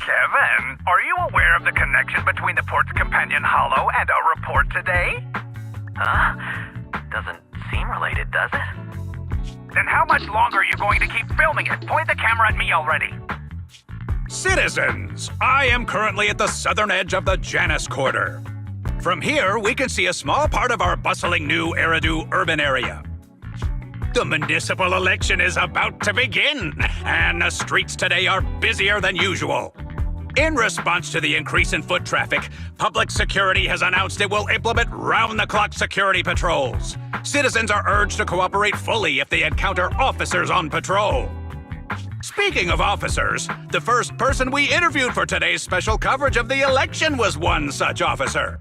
Kevin, are you aware of the connection between the port's companion holo and our report today? Huh? Doesn't seem related, does it? Then how much longer are you going to keep filming it? Point the camera at me already. Citizens, I am currently at the southern edge of the Janus Quarter. From here, we can see a small part of our bustling new Eridu urban area. The municipal election is about to begin, and the streets today are busier than usual. In response to the increase in foot traffic, public security has announced it will implement round-the-clock security patrols. Citizens are urged to cooperate fully if they encounter officers on patrol. Speaking of officers, the first person we interviewed for today's special coverage of the election was one such officer.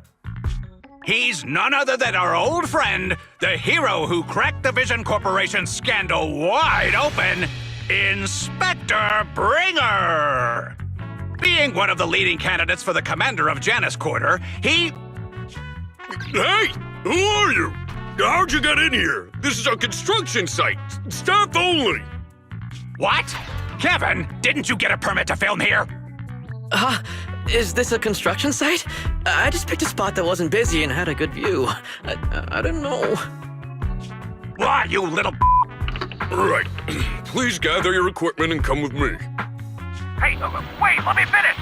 He's none other than our old friend, the hero who cracked the Vision Corporation scandal wide open, Inspector Bringer. Being one of the leading candidates for the commander of Janus Quarter, he... Hey! Who are you? How'd you get in here? This is a construction site. Staff only. What? Kevin, didn't you get a permit to film here? Is this a construction site? I just picked a spot that wasn't busy and had a good view. I don't know. Why, you little... All right. Please gather your equipment and come with me. Hey, wait, let me finish.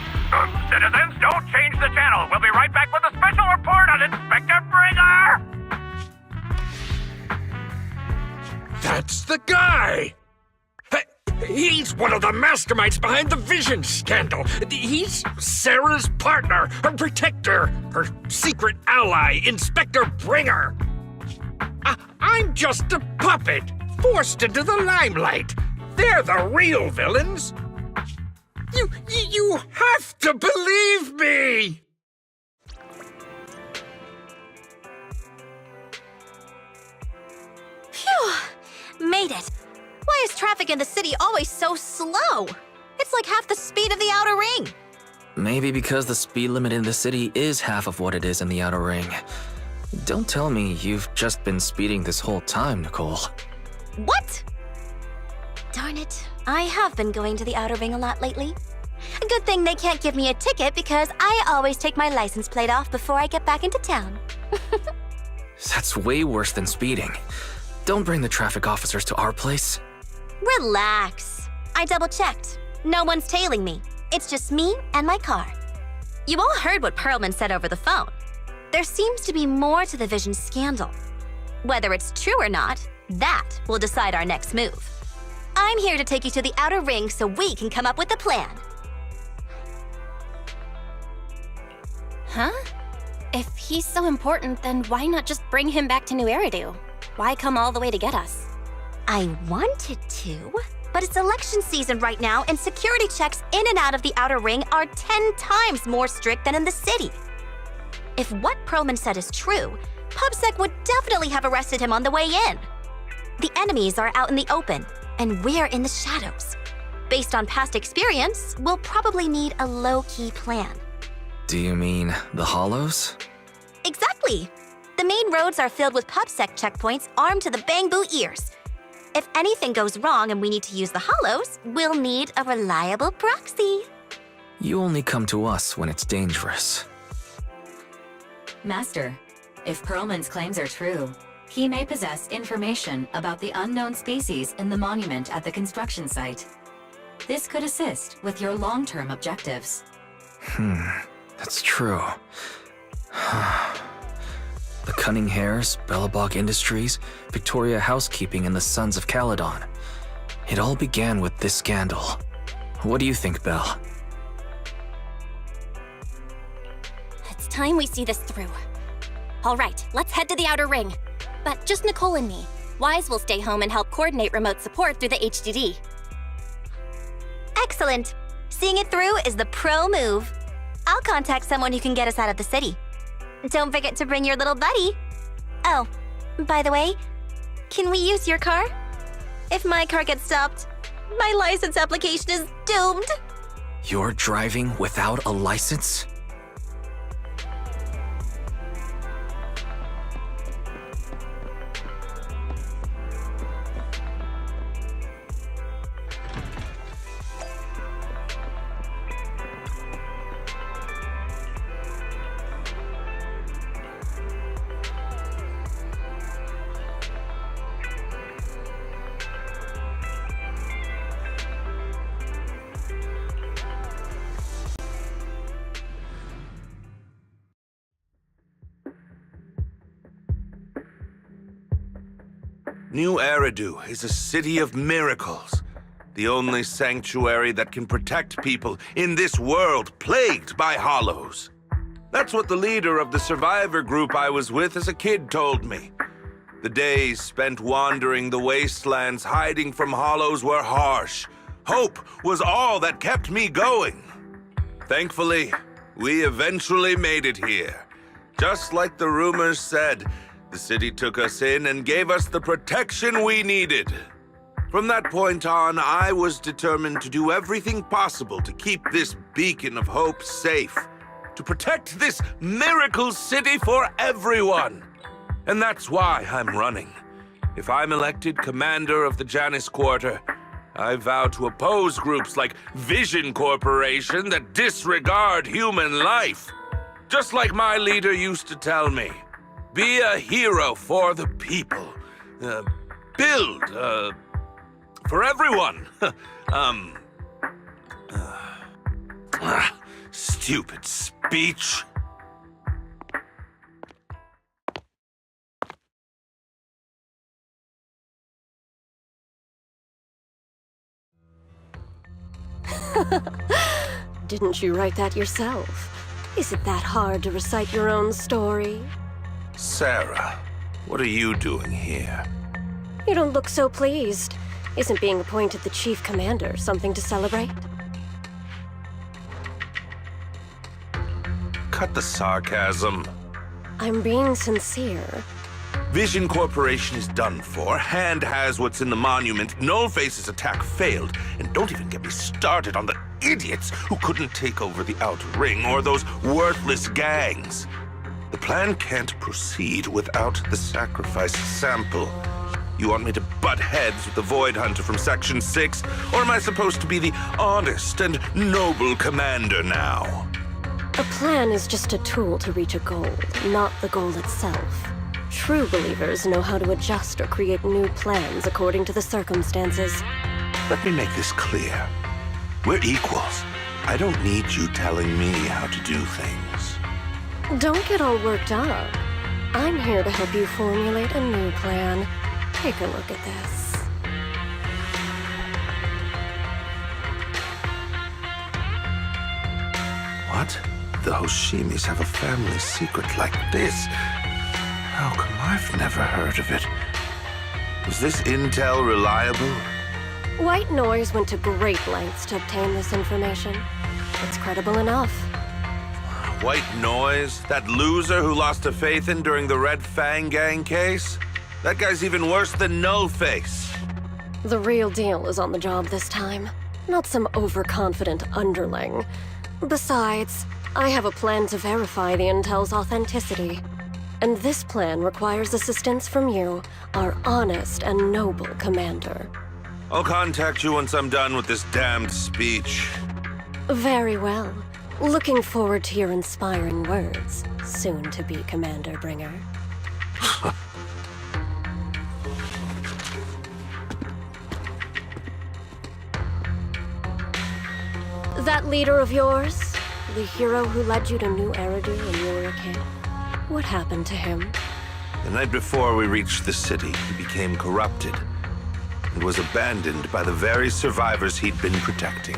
Citizens, don't change the channel. We'll be right back with a special report on Inspector Bringer. That's the guy! Hey, he's one of the masterminds behind the Vision scandal. He's Sarah's partner, her protector, her secret ally, Inspector Bringer. I'm just a puppet, forced into the limelight. They're the real villains. You have to believe me! Phew! Made it. Why is traffic in the city always so slow? It's like half the speed of the outer ring. Maybe because the speed limit in the city is half of what it is in the outer ring. Don't tell me you've just been speeding this whole time, Nicole. What? Darn it. I have been going to the outer ring a lot lately. A good thing they can't give me a ticket because I always take my license plate off before I get back into town. That's way worse than speeding. Don't bring the traffic officers to our place. Relax. I double-checked. No one's tailing me. It's just me and my car. You all heard what Perlman said over the phone. There seems to be more to the Vision scandal. Whether it's true or not, that will decide our next move. I'm here to take you to the outer ring so we can come up with a plan. Huh? If he's so important, then why not just bring him back to New Eridu? Why come all the way to get us? I wanted to, but it's election season right now and security checks in and out of the outer ring are 10 times more strict than in the city. If what Perlman said is true, PubSec would definitely have arrested him on the way in. The enemies are out in the open, and we're in the shadows. Based on past experience, we'll probably need a low-key plan. Do you mean the hollows? Exactly. The main roads are filled with PubSec checkpoints armed to the bang-boo ears. If anything goes wrong and we need to use the hollows, we'll need a reliable proxy. You only come to us when it's dangerous. Master, if Perlman's claims are true, he may possess information about the unknown species in the monument at the construction site. This could assist with your long-term objectives. That's true. The Cunning Hares, Bellabog Industries, Victoria Housekeeping, and the Sons of Caledon. It all began with this scandal. What do you think, Belle? It's time we see this through. All right, let's head to the outer ring. But just Nicole and me. Wise will stay home and help coordinate remote support through the HDD. Excellent. Seeing it through is the pro move. I'll contact someone who can get us out of the city. Don't forget to bring your little buddy. Oh, by the way, can we use your car? If my car gets stopped, my license application is doomed. You're driving without a license? New Eridu is a city of miracles. The only sanctuary that can protect people in this world plagued by hollows. That's what the leader of the survivor group I was with as a kid told me. The days spent wandering the wastelands hiding from hollows were harsh. Hope was all that kept me going. Thankfully, we eventually made it here. Just like the rumors said, the city took us in and gave us the protection we needed. From that point on, I was determined to do everything possible to keep this beacon of hope safe, to protect this miracle city for everyone. And that's why I'm running. If I'm elected commander of the Janus Quarter, I vow to oppose groups like Vision Corporation that disregard human life. Just like my leader used to tell me. Be a hero for the people. Build, for everyone. Stupid speech. Didn't you write that yourself? Is it that hard to recite your own story? Sarah, what are you doing here? You don't look so pleased. Isn't being appointed the chief commander something to celebrate? Cut the sarcasm. I'm being sincere. Vision Corporation is done for. Hand has what's in the monument. Nullface's attack failed. And don't even get me started on the idiots who couldn't take over the Outer Ring or those worthless gangs. The plan can't proceed without the sacrifice sample. You want me to butt heads with the Void Hunter from Section 6? Or am I supposed to be the honest and noble commander now? A plan is just a tool to reach a goal, not the goal itself. True believers know how to adjust or create new plans according to the circumstances. Let me make this clear. We're equals. I don't need you telling me how to do things. Don't get all worked up. I'm here to help you formulate a new plan. Take a look at this. What? The Hoshimis have a family secret like this? How come I've never heard of it? Was this intel reliable? White Noise went to great lengths to obtain this information. It's credible enough. White Noise? That loser who lost a faith in during the Red Fang Gang case? That guy's even worse than Nullface. The real deal is on the job this time, not some overconfident underling. Besides, I have a plan to verify the intel's authenticity. And this plan requires assistance from you, our honest and noble commander. I'll contact you once I'm done with this damned speech. Very well. Looking forward to your inspiring words, soon-to-be Commander Bringer. That leader of yours, the hero who led you to New Eridu when you were a kid, what happened to him? The night before we reached the city, he became corrupted and was abandoned by the very survivors he'd been protecting.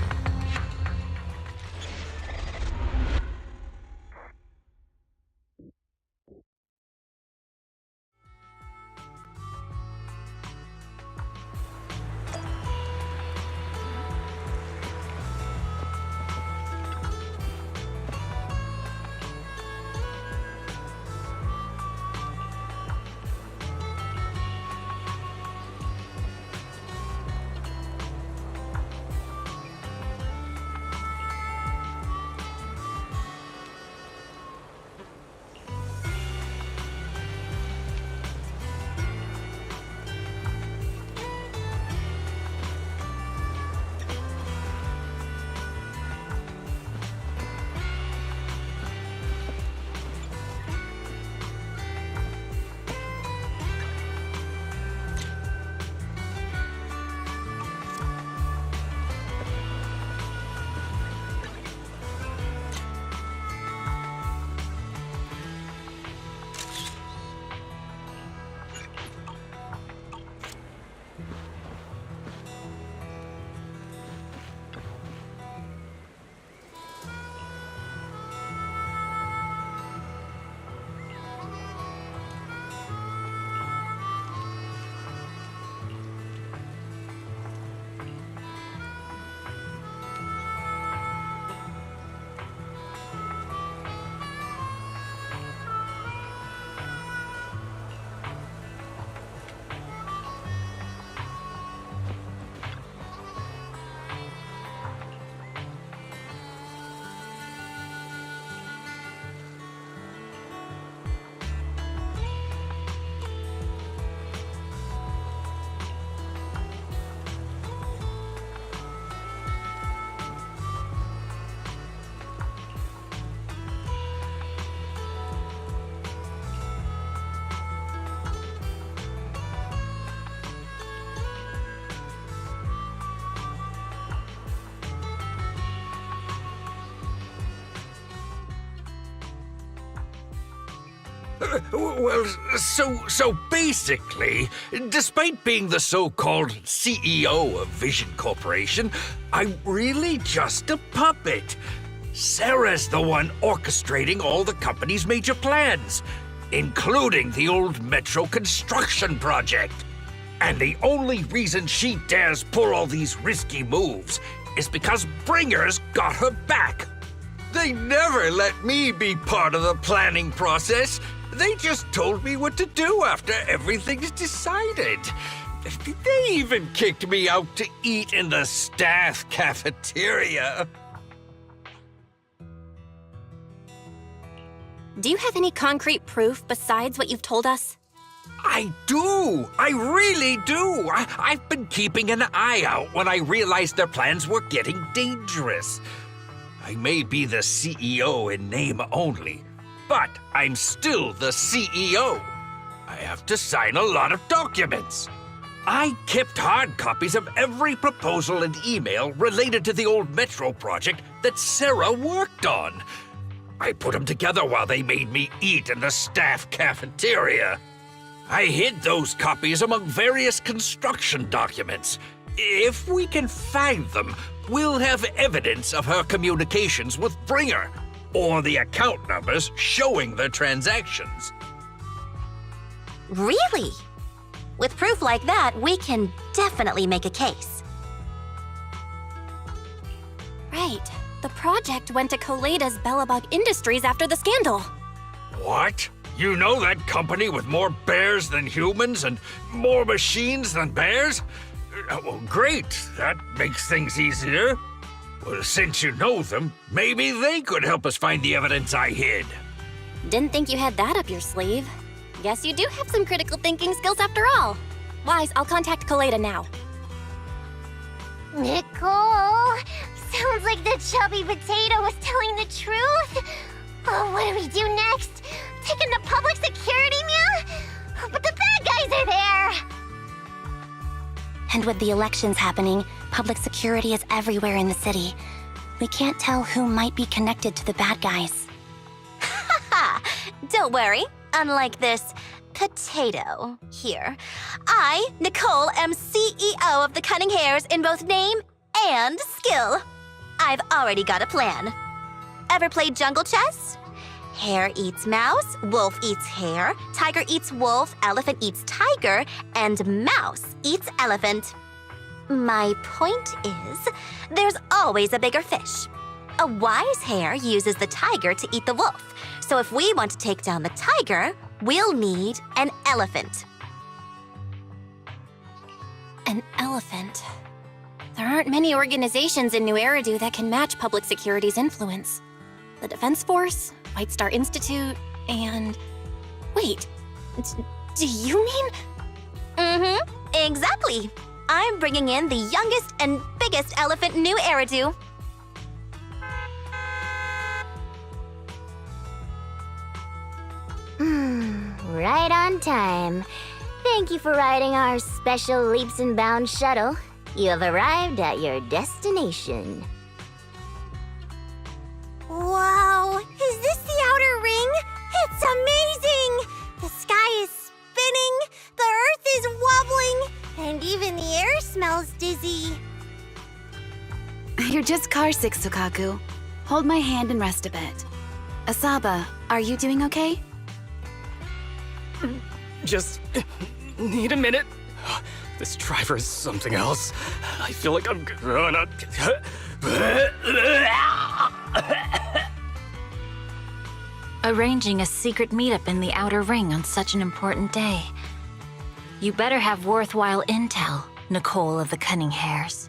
Well, so basically, despite being the so-called CEO of Vision Corporation, I'm really just a puppet. Sarah's the one orchestrating all the company's major plans, including the old metro construction project. And the only reason she dares pull all these risky moves is because Bringer's got her back. They never let me be part of the planning process. They just told me what to do after everything's decided. They even kicked me out to eat in the staff cafeteria. Do you have any concrete proof besides what you've told us? I do! I really do! I've been keeping an eye out when I realized their plans were getting dangerous. I may be the CEO in name only, but I'm still the CEO. I have to sign a lot of documents. I kept hard copies of every proposal and email related to the old Metro project that Sarah worked on. I put them together while they made me eat in the staff cafeteria. I hid those copies among various construction documents. If we can find them, we'll have evidence of her communications with Bringer, or the account numbers showing their transactions. Really? With proof like that, we can definitely make a case. Right. The project went to Koleda's Bellabog Industries after the scandal. What? You know that company with more bears than humans and more machines than bears? Well, great. That makes things easier. Well, since you know them, maybe they could help us find the evidence I hid. Didn't think you had that up your sleeve. Guess you do have some critical thinking skills after all. Wise, I'll contact Koleda now. Nicole, sounds like the chubby potato was telling the truth. Oh, what do we do next? Take him to public security, meow? But the bad guys are there! And with the elections happening, public security is everywhere in the city. We can't tell who might be connected to the bad guys. Haha! Don't worry. Unlike this potato here, I, Nicole, am CEO of the Cunning Hares in both name and skill. I've already got a plan. Ever played jungle chess? Hare eats mouse, wolf eats hare, tiger eats wolf, elephant eats tiger, and mouse eats elephant. My point is, there's always a bigger fish. A wise hare uses the tiger to eat the wolf. So if we want to take down the tiger, we'll need an elephant. An elephant. There aren't many organizations in New Eridu that can match public security's influence. The Defense Force, White Star Institute, and... Wait, do you mean? Mm-hmm, exactly. I'm bringing in the youngest and biggest elephant in New Eridu. Right on time. Thank you for riding our special leaps and bounds shuttle. You have arrived at your destination. Wow, is this the outer ring? It's amazing! The sky is spinning, the earth is wobbling, and even the air smells dizzy. You're just car sick, Sukaku. Hold my hand and rest a bit. Asaba, are you doing okay? Just need a minute. This driver is something else. I feel like I'm gonna... Arranging a secret meetup in the Outer Ring on such an important day. You better have worthwhile intel, Nicole of the Cunning Hares.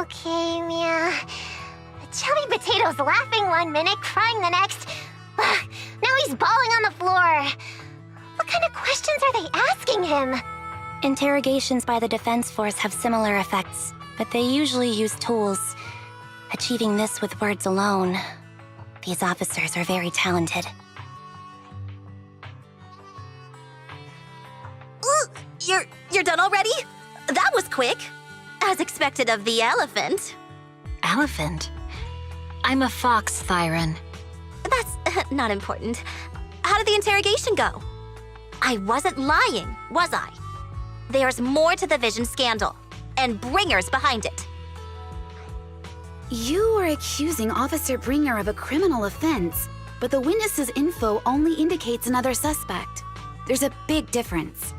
Okay, Mia. Chubby Potato's laughing one minute, crying the next. Now he's bawling on the floor. What kind of questions are they asking him? Interrogations by the Defense Force have similar effects, but they usually use tools. Achieving this with words alone. These officers are very talented. You're done already? That was quick. As expected of the elephant. Elephant? I'm a fox, Thyron. That's not important. How did the interrogation go? I wasn't lying, was I? There's more to the Vision scandal, and Bringer's behind it. You are accusing Officer Bringer of a criminal offense, but the witness's info only indicates another suspect. There's a big difference.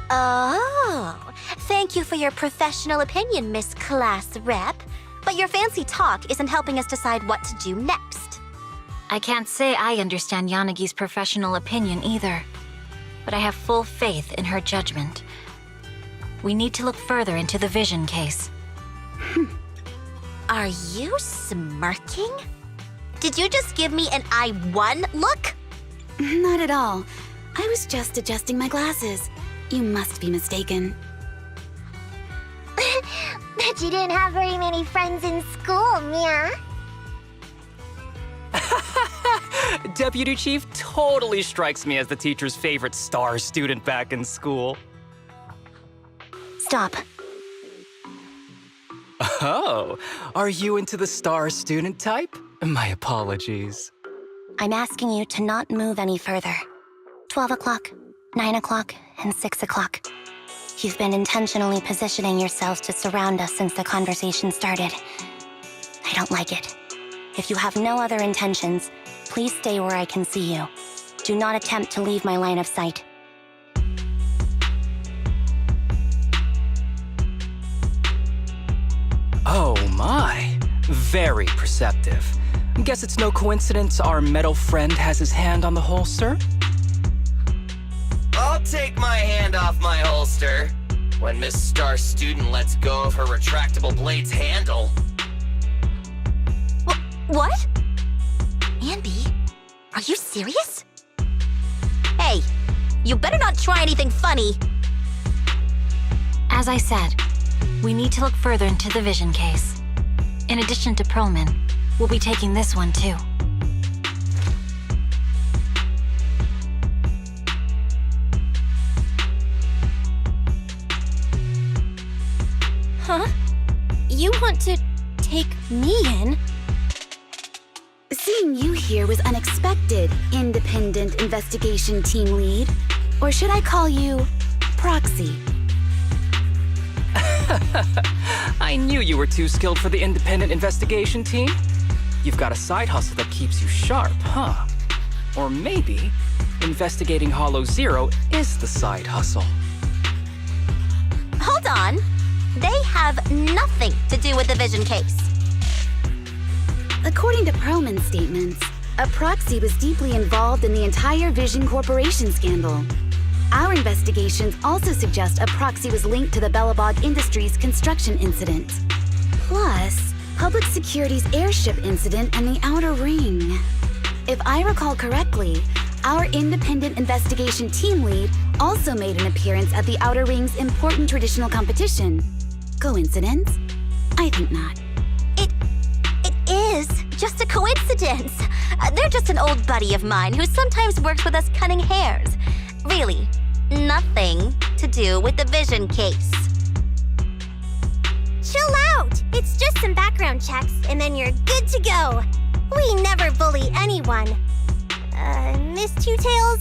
Oh, thank you for your professional opinion, Miss Class Rep. But your fancy talk isn't helping us decide what to do next. I can't say I understand Yanagi's professional opinion either, but I have full faith in her judgment. We need to look further into the Vision case. Are you smirking? Did you just give me an I won look? Not at all. I was just adjusting my glasses. You must be mistaken. Bet you didn't have very many friends in school, Mia. Deputy Chief totally strikes me as the teacher's favorite star student back in school. Stop. Oh, are you into the star student type? My apologies. I'm asking you to not move any further. 12 o'clock, 9 o'clock, and 6 o'clock. You've been intentionally positioning yourselves to surround us since the conversation started. I don't like it. If you have no other intentions, please stay where I can see you. Do not attempt to leave my line of sight. Oh my, very perceptive. Guess it's no coincidence our metal friend has his hand on the holster? I'll take my hand off my holster when Miss Star Student lets go of her retractable blade's handle. What? Andy, are you serious? Hey, you better not try anything funny. As I said, we need to look further into the Vision case. In addition to Perlman, we'll be taking this one too. Huh? You want to take me in? Seeing you here was unexpected, Independent Investigation Team Lead. Or should I call you Proxy? I knew you were too skilled for the Independent Investigation Team. You've got a side hustle that keeps you sharp, huh? Or maybe investigating Hollow Zero is the side hustle. Hold on. They have nothing to do with the Vision case. According to Perlman's statements, a proxy was deeply involved in the entire Vision Corporation scandal. Our investigations also suggest a proxy was linked to the Bellabog Industries construction incident. Plus, Public Security's airship incident and the Outer Ring. If I recall correctly, our Independent Investigation Team Lead also made an appearance at the Outer Ring's important traditional competition. Coincidence? I think not. It is just a coincidence. They're just an old buddy of mine who sometimes works with us cutting hairs. Really, nothing to do with the Vision case. Chill out! It's just some background checks, and then you're good to go. We never bully anyone. Miss Two Tails,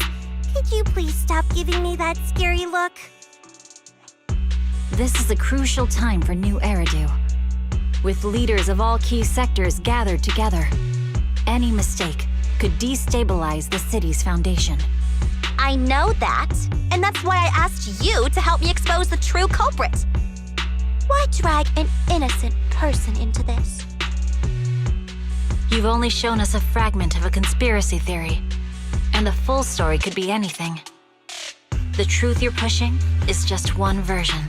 could you please stop giving me that scary look? This is a crucial time for New Eridu. With leaders of all key sectors gathered together, any mistake could destabilize the city's foundation. I know that, and that's why I asked you to help me expose the true culprit. Why drag an innocent person into this? You've only shown us a fragment of a conspiracy theory, and the full story could be anything. The truth you're pushing is just one version,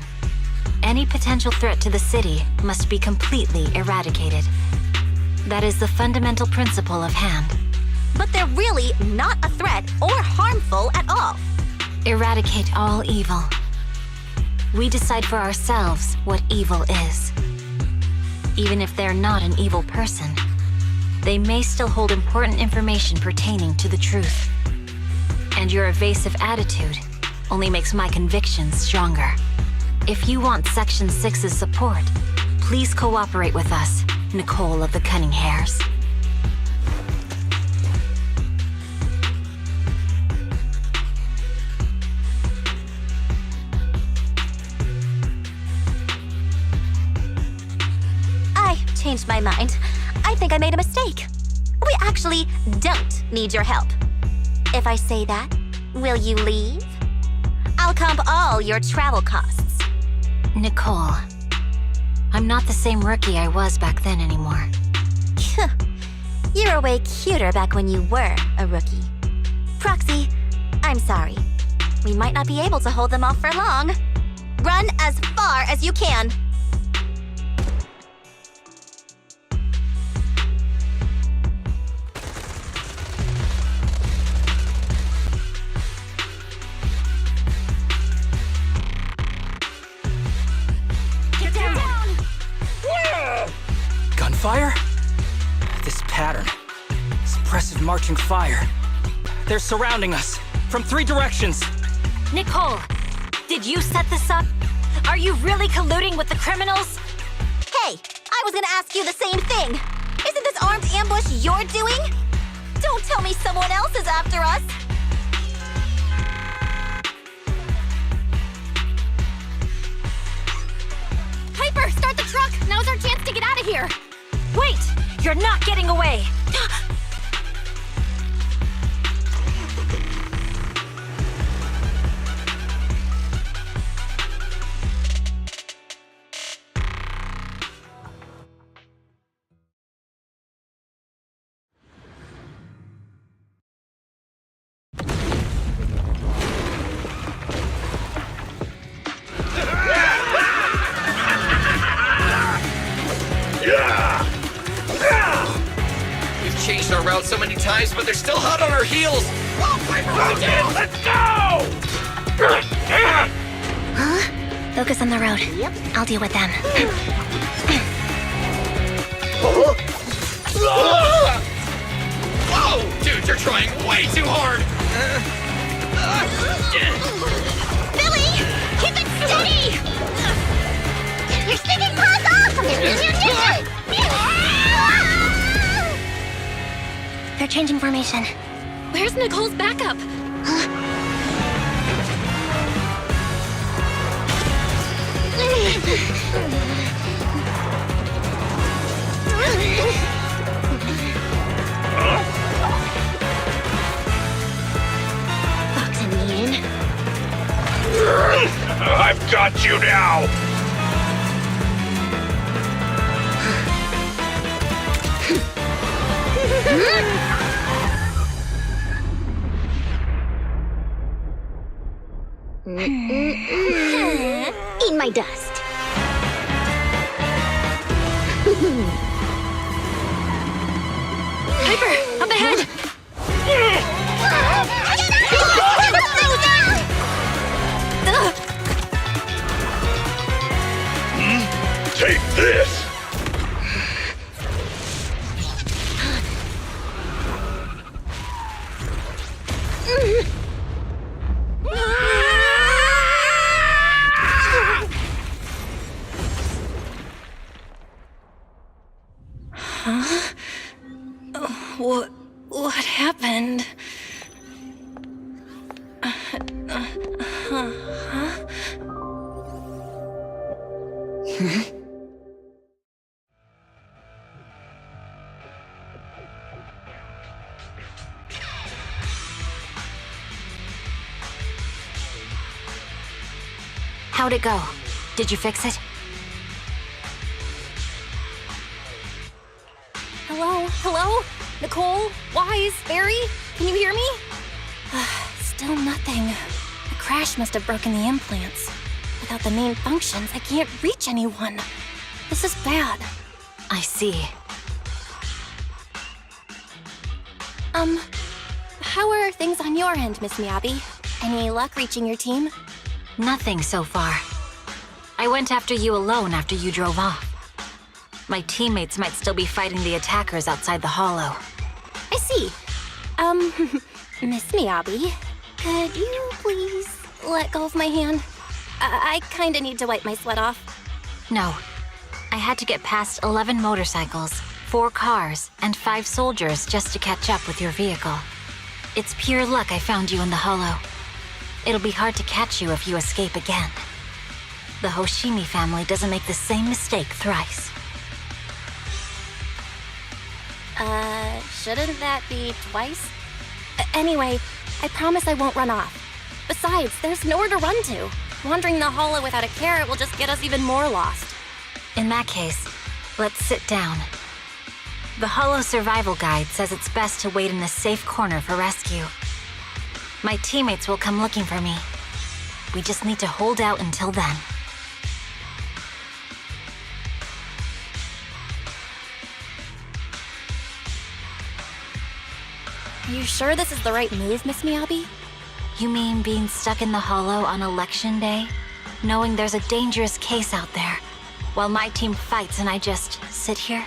Any potential threat to the city must be completely eradicated. That is the fundamental principle of hand. But they're really not a threat or harmful at all. Eradicate all evil. We decide for ourselves what evil is. Even if they're not an evil person, they may still hold important information pertaining to the truth. And your evasive attitude only makes my convictions stronger. If you want Section 6's support, please cooperate with us, Nicole of the Cunning Hairs. I changed my mind. I think I made a mistake. We actually don't need your help. If I say that, will you leave? I'll comp all your travel costs. Nicole, I'm not the same rookie I was back then anymore. You were way cuter back when you were a rookie. Proxy, I'm sorry. We might not be able to hold them off for long. Run as far as you can. Gunfire? This pattern. Suppressive marching fire. They're surrounding us from 3 directions. Nicole, did you set this up? Are you really colluding with the criminals? Hey, I was gonna ask you the same thing. Isn't this armed ambush you're doing? Don't tell me someone else is after us. Piper, start the truck! Now's our chance to get out of here! Wait! You're not getting away! We've changed our route so many times, but they're still hot on our heels. Oh, Piper, Let's go! Huh? Focus on the road. Yep. I'll deal with them. Whoa! Dude, you're trying way too hard! Billy! Keep it steady! You're sticking claws off! They're changing formation. Where's Nicole's backup? Boxing me in. I've got you now! Eat my dust. Piper, up ahead! Take this! Huh? What happened? How'd it go? Did you fix it? Hello? Hello? Nicole? Wise? Barry? Can you hear me? Still nothing. The crash must have broken the implants. Without the main functions, I can't reach anyone. This is bad. I see. How are things on your end, Miss Miyabi? Any luck reaching your team? Nothing so far. I went after you alone after you drove off. My teammates might still be fighting the attackers outside the hollow. I see. Miss Miyabi, could you please let go of my hand? I kinda need to wipe my sweat off. No. I had to get past 11 motorcycles, 4 cars, and 5 soldiers just to catch up with your vehicle. It's pure luck I found you in the hollow. It'll be hard to catch you if you escape again. The Hoshimi family doesn't make the same mistake thrice. Shouldn't that be twice? Anyway, I promise I won't run off. Besides, there's nowhere to run to. Wandering the hollow without a carrot will just get us even more lost. In that case, let's sit down. The Hollow Survival Guide says it's best to wait in a safe corner for rescue. My teammates will come looking for me. We just need to hold out until then. Are you sure this is the right move, Miss Miyabi? You mean being stuck in the hollow on election day? Knowing there's a dangerous case out there, while my team fights and I just sit here?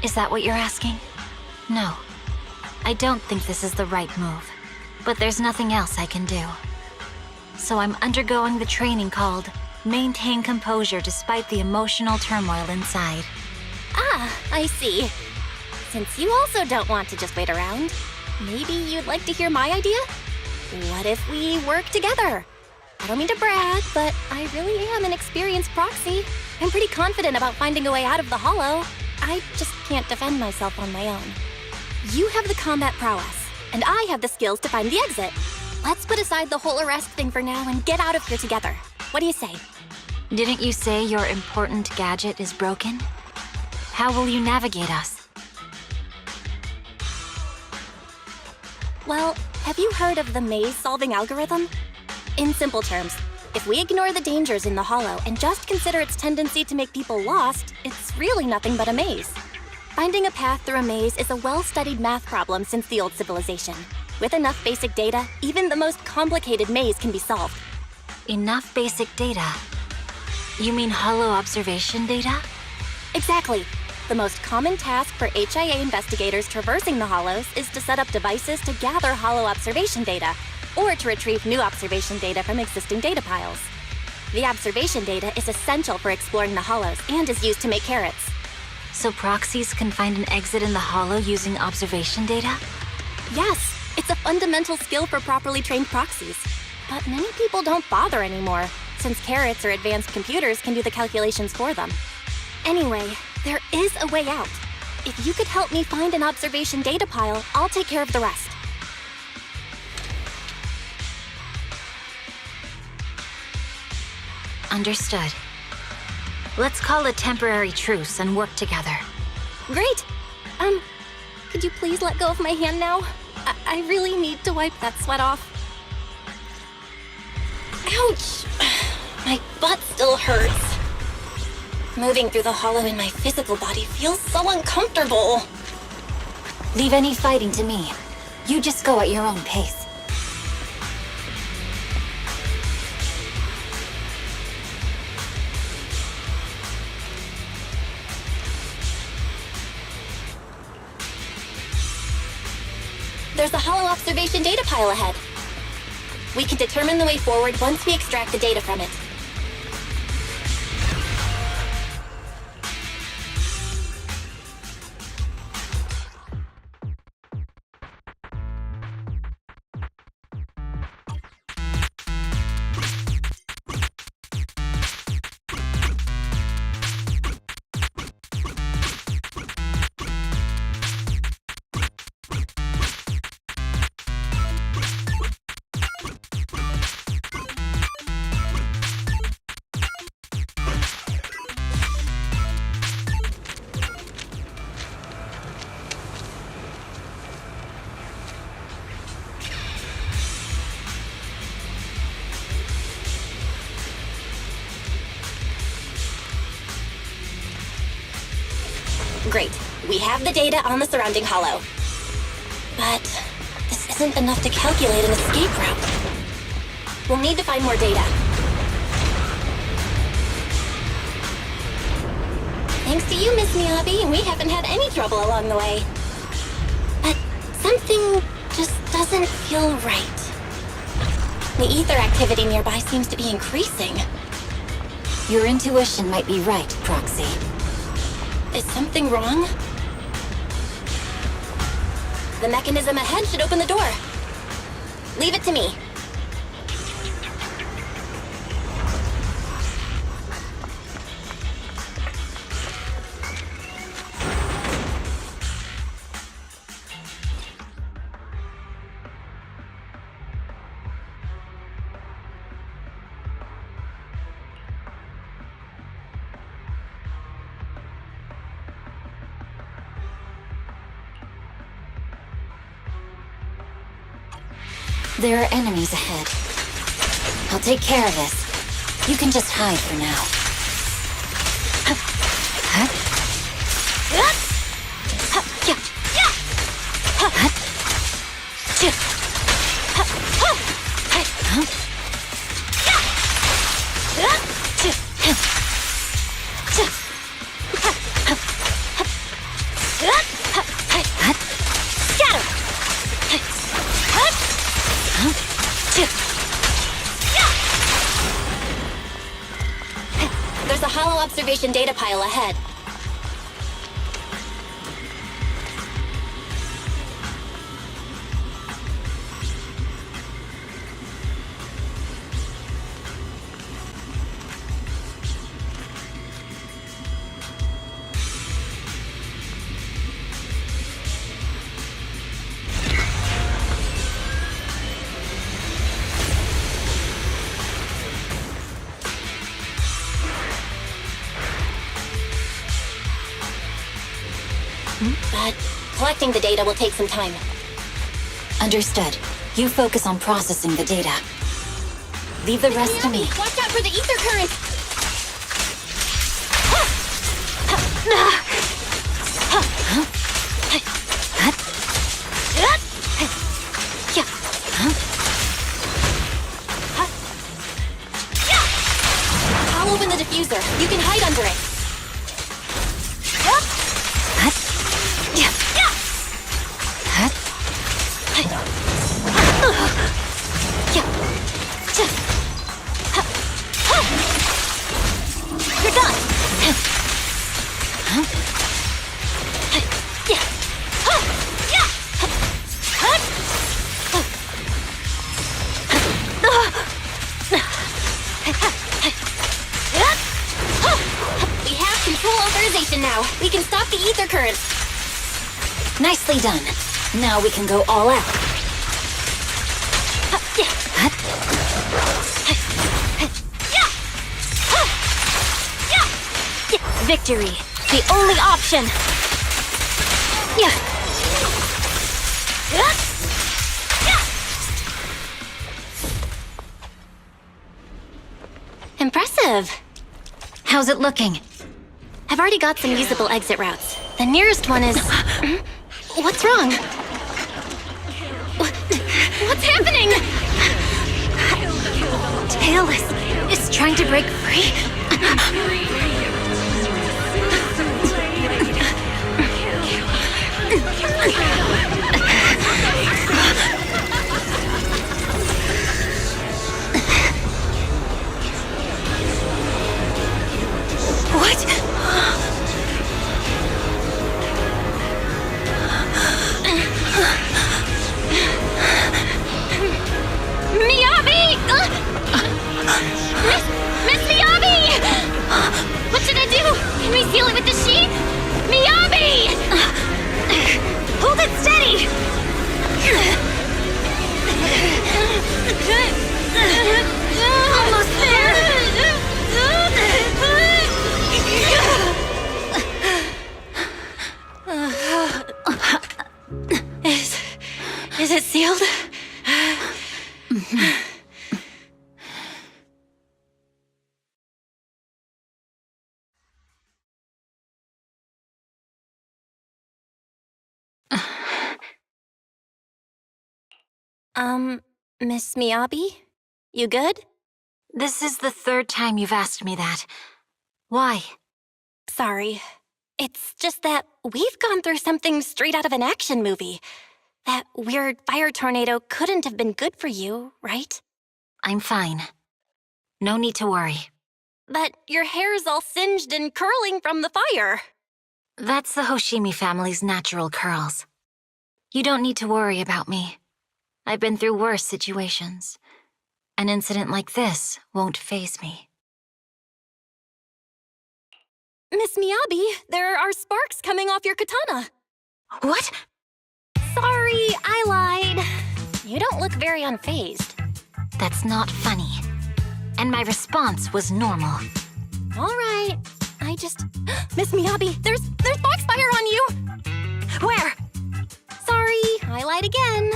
Is that what you're asking? No. I don't think this is the right move. But there's nothing else I can do. So I'm undergoing the training called Maintain Composure Despite the Emotional Turmoil Inside. Ah, I see. Since you also don't want to just wait around, maybe you'd like to hear my idea? What if we work together? I don't mean to brag, but I really am an experienced proxy. I'm pretty confident about finding a way out of the hollow. I just can't defend myself on my own. You have the combat prowess, and I have the skills to find the exit. Let's put aside the whole arrest thing for now and get out of here together. What do you say? Didn't you say your important gadget is broken? How will you navigate us? Well, have you heard of the maze-solving algorithm? In simple terms, if we ignore the dangers in the hollow and just consider its tendency to make people lost, it's really nothing but a maze. Finding a path through a maze is a well-studied math problem since the old civilization. With enough basic data, even the most complicated maze can be solved. Enough basic data? You mean hollow observation data? Exactly. The most common task for HIA investigators traversing the hollows is to set up devices to gather hollow observation data, or to retrieve new observation data from existing data piles. The observation data is essential for exploring the hollows and is used to make carrots. So proxies can find an exit in the hollow using observation data? Yes, it's a fundamental skill for properly trained proxies. But many people don't bother anymore, since carrots or advanced computers can do the calculations for them. Anyway, there is a way out. If you could help me find an observation data pile, I'll take care of the rest. Understood. Let's call a temporary truce and work together. Great! Could you please let go of my hand now? I really need to wipe that sweat off. Ouch! My butt still hurts. Moving through the hollow in my physical body feels so uncomfortable. Leave any fighting to me. You just go at your own pace. There's a hollow observation data pile ahead. We can determine the way forward once we extract the data from it. Great. We have the data on the surrounding hollow. But this isn't enough to calculate an escape route. We'll need to find more data. Thanks to you, Miss Miyabi, we haven't had any trouble along the way. But something just doesn't feel right. The ether activity nearby seems to be increasing. Your intuition might be right, Proxy. Is something wrong? The mechanism ahead should open the door. Leave it to me. There are enemies ahead. I'll take care of this. You can just hide for now. There's a hollow observation data pile ahead. But collecting the data will take some time. Understood. You focus on processing the data. Leave the rest to me. Watch out for the ether current! I'll open the diffuser. You can hide under it. You're done. We have control authorization now. We can stop the ether current. Nicely done. Now we can go all out. Victory, the only option. Impressive. How's it looking? I've already got some usable exit routes. The nearest one is... What's wrong? What's happening? Tailless is trying to break free. What? Miyabi! Miss Miyabi! What should I do? Can we seal it with the sheet? Miyabi! Hold it steady! Almost there! Is it sealed? Miss Miyabi? You good? This is the third time you've asked me that. Why? Sorry. It's just that we've gone through something straight out of an action movie. That weird fire tornado couldn't have been good for you, right? I'm fine. No need to worry. But your hair's all singed and curling from the fire. That's the Hoshimi family's natural curls. You don't need to worry about me. I've been through worse situations. An incident like this won't faze me. Miss Miyabi, there are sparks coming off your katana. What? Sorry, I lied. You don't look very unfazed. That's not funny. And my response was normal. All right. Miss Miyabi, there's foxfire on you! Where? Sorry, I lied again.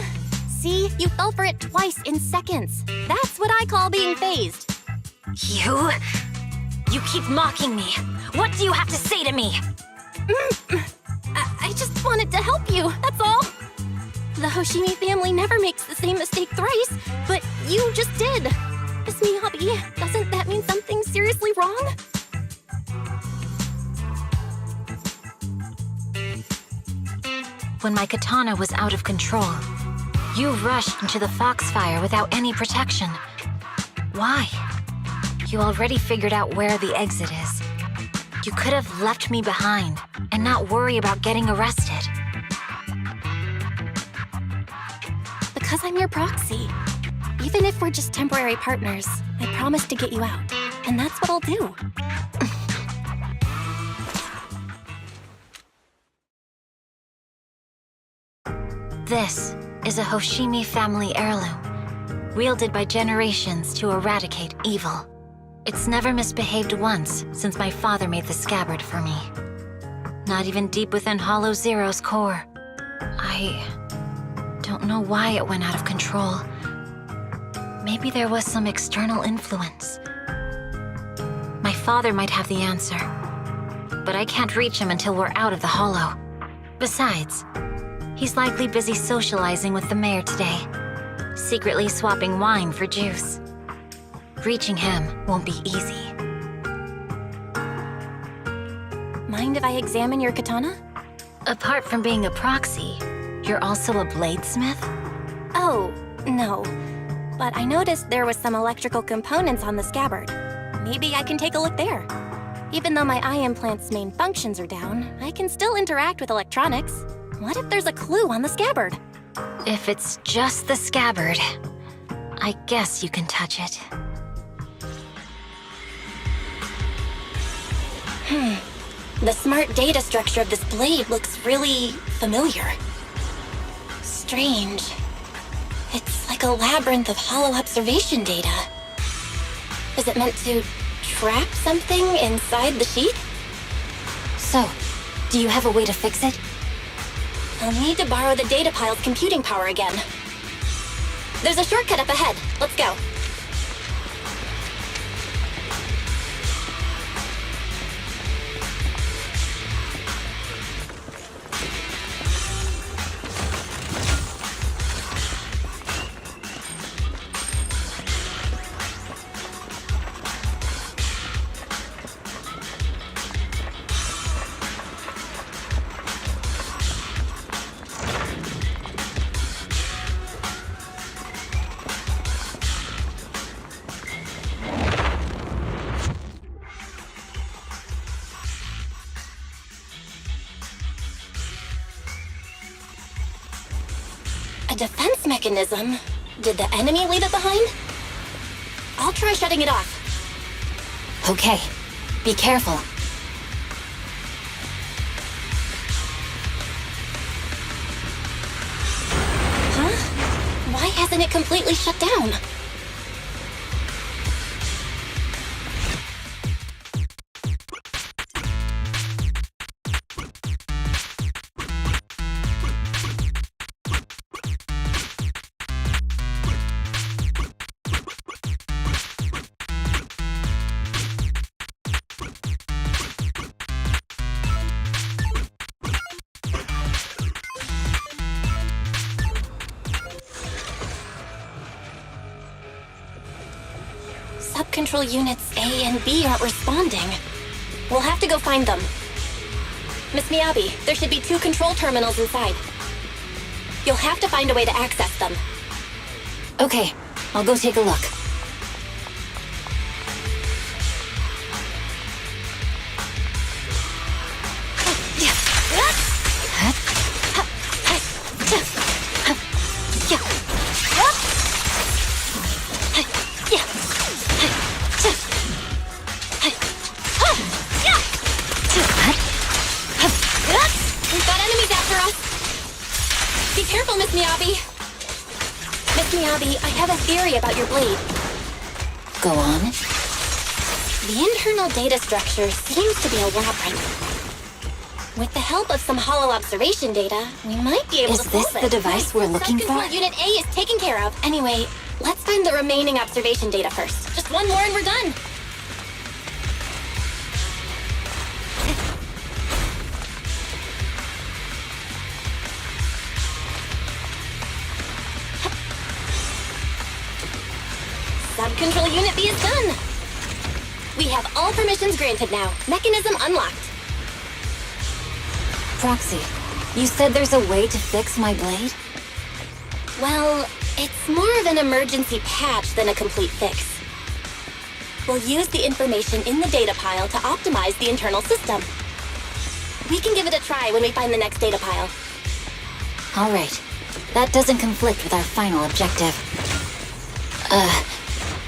See, you fell for it twice in seconds. That's what I call being phased. You keep mocking me. What do you have to say to me? I just wanted to help you, that's all. The Hoshimi family never makes the same mistake thrice, but you just did. Miss Miyabi, doesn't that mean something seriously wrong? When my katana was out of control, you rushed into the foxfire without any protection. Why? You already figured out where the exit is. You could have left me behind and not worry about getting arrested. Because I'm your proxy. Even if we're just temporary partners, I promise to get you out. And that's what I'll do. This is a Hoshimi family heirloom, wielded by generations to eradicate evil. It's never misbehaved once since my father made the scabbard for me. Not even deep within Hollow Zero's core. I don't know why it went out of control. Maybe there was some external influence. My father might have the answer, but I can't reach him until we're out of the Hollow. Besides, he's likely busy socializing with the mayor today, secretly swapping wine for juice. Reaching him won't be easy. Mind if I examine your katana? Apart from being a proxy, you're also a bladesmith? Oh, no. But I noticed there was some electrical components on the scabbard. Maybe I can take a look there. Even though my eye implant's main functions are down, I can still interact with electronics. What if there's a clue on the scabbard? If it's just the scabbard, I guess you can touch it. The smart data structure of this blade looks really familiar. Strange. It's like a labyrinth of hollow observation data. Is it meant to trap something inside the sheath? So, do you have a way to fix it? I'll need to borrow the data pile's computing power again. There's a shortcut up ahead. Let's go. Defense mechanism? Did the enemy leave it behind? I'll try shutting it off. Okay, be careful. Huh? Why hasn't it completely shut down? Sub-control units A and B aren't responding. We'll have to go find them. Miss Miyabi, there should be 2 control terminals inside. You'll have to find a way to access them. Okay, I'll go take a look. We've got enemies after us! Be careful, Miss Miyabi! Miss Miyabi, I have a theory about your blade. Go on. The internal data structure seems to be a labyrinth. With the help of some hollow observation data, we might be able to solve it. Is this the device we're looking for? Sub-control Unit A is taken care of. Anyway, let's find the remaining observation data first. Just one more and we're done. Sub-control Unit B is done. We have all permissions granted now. Mechanism unlocked. Proxy, you said there's a way to fix my blade? Well, it's more of an emergency patch than a complete fix. We'll use the information in the data pile to optimize the internal system. We can give it a try when we find the next data pile. All right. That doesn't conflict with our final objective.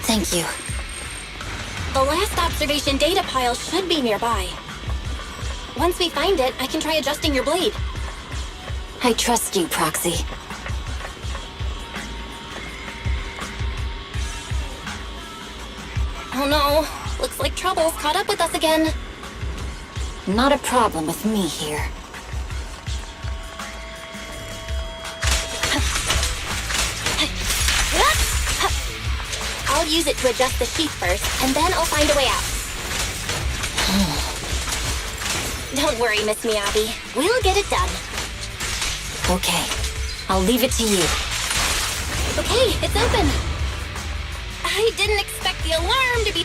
Thank you. The last observation data pile should be nearby. Once we find it, I can try adjusting your blade. I trust you, Proxy. Oh no, looks like trouble's caught up with us again. Not a problem with me here. I'll use it to adjust the sheath first, and then I'll find a way out. Don't worry, Miss Miyabi. We'll get it done. Okay. I'll leave it to you. Okay, it's open. I didn't expect the alarm to be...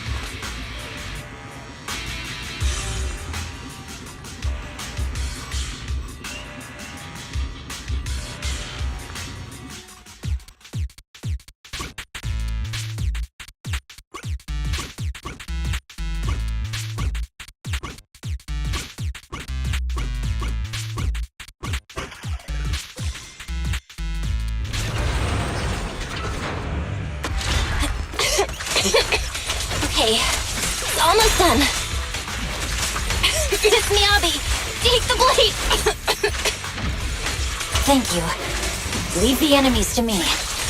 Okay, it's almost done. Miss Miyabi, take the blade! Thank you. Leave the enemies to me.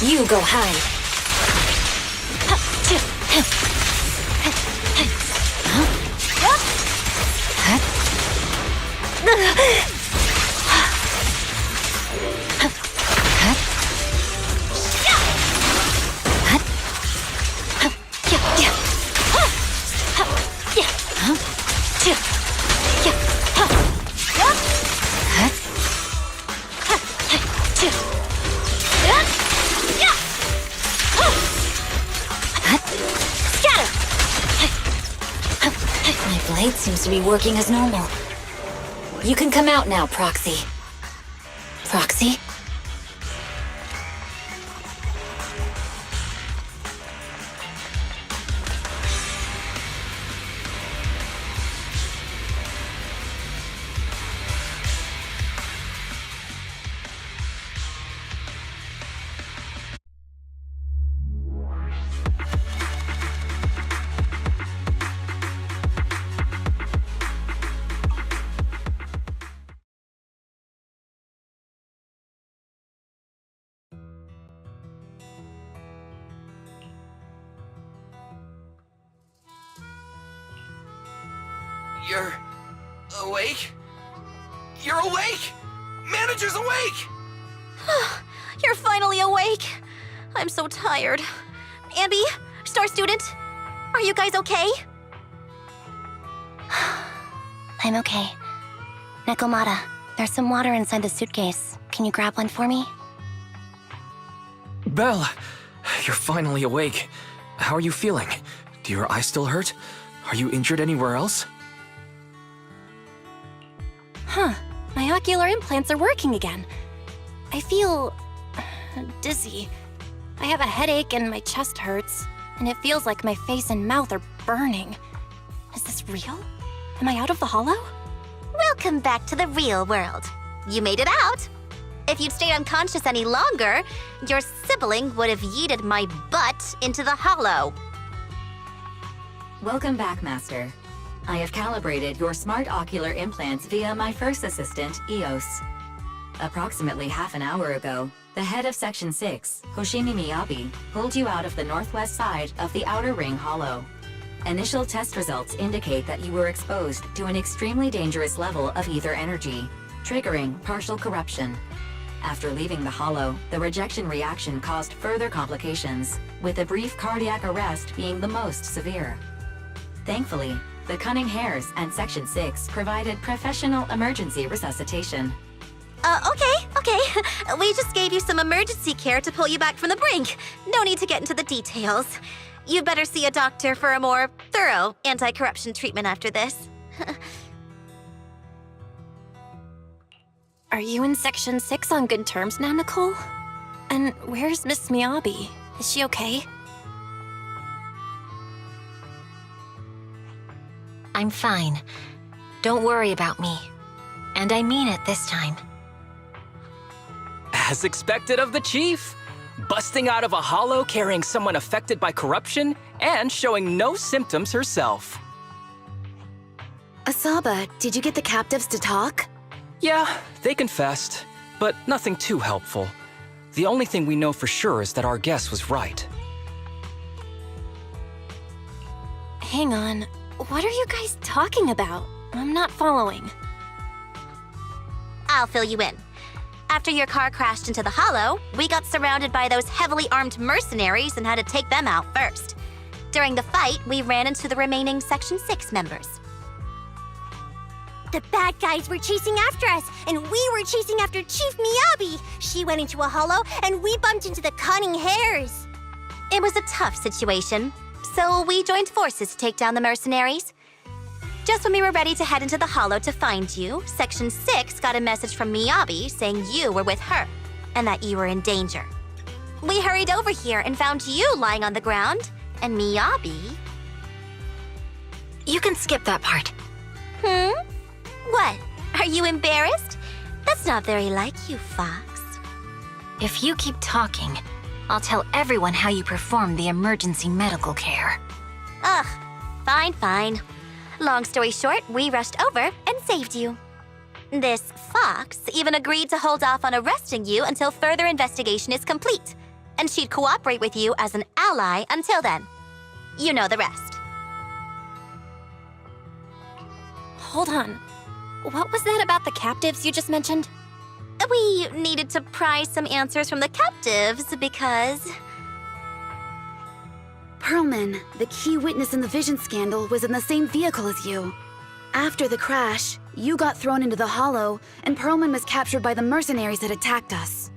You go hide. My blade seems to be working as normal. You can come out now, Proxy. Proxy? You're awake? You're awake! Manager's awake! You're finally awake. I'm so tired. Ambi, Star Student, are you guys okay? I'm okay. Nekomata, there's some water inside the suitcase. Can you grab one for me? Belle, you're finally awake. How are you feeling? Do your eyes still hurt? Are you injured anywhere else? Huh. My ocular implants are working again. I feel dizzy. I have a headache and my chest hurts, and it feels like my face and mouth are burning. Is this real? Am I out of the hollow? Welcome back to the real world. You made it out. If you'd stayed unconscious any longer, your sibling would have yeeted my butt into the hollow. Welcome back, Master. I have calibrated your smart ocular implants via my first assistant, EOS. Approximately half an hour ago, the head of Section 6, Hoshimi Miyabi, pulled you out of the northwest side of the Outer Ring Hollow. Initial test results indicate that you were exposed to an extremely dangerous level of ether energy, triggering partial corruption. After leaving the hollow, the rejection reaction caused further complications, with a brief cardiac arrest being the most severe. Thankfully, the Cunning Hares and Section 6 provided professional emergency resuscitation. Okay. We just gave you some emergency care to pull you back from the brink. No need to get into the details. You better see a doctor for a more thorough anti-corruption treatment after this. Are you in Section 6 on good terms now, Nicole? And where's Miss Miyabi? Is she okay? I'm fine. Don't worry about me. And I mean it this time. As expected of the Chief. Busting out of a hollow carrying someone affected by corruption and showing no symptoms herself. Asaba, did you get the captives to talk? Yeah, they confessed, but nothing too helpful. The only thing we know for sure is that our guess was right. Hang on. What are you guys talking about? I'm not following. I'll fill you in. After your car crashed into the hollow, we got surrounded by those heavily armed mercenaries and had to take them out first. During the fight, we ran into the remaining Section 6 members. The bad guys were chasing after us, and we were chasing after Chief Miyabi. She went into a hollow, and we bumped into the Cunning Hares. It was a tough situation, so we joined forces to take down the mercenaries. Just when we were ready to head into the hollow to find you, Section 6 got a message from Miyabi saying you were with her, and that you were in danger. We hurried over here and found you lying on the ground, and Miyabi... You can skip that part. What? Are you embarrassed? That's not very like you, Fox. If you keep talking, I'll tell everyone how you performed the emergency medical care. Ugh, fine. Long story short, we rushed over and saved you. This Fox even agreed to hold off on arresting you until further investigation is complete, and she'd cooperate with you as an ally until then. You know the rest. Hold on. What was that about the captives you just mentioned? We needed to pry some answers from the captives because... Perlman, the key witness in the Vision scandal, was in the same vehicle as you. After the crash, you got thrown into the hollow, and Perlman was captured by the mercenaries that attacked us.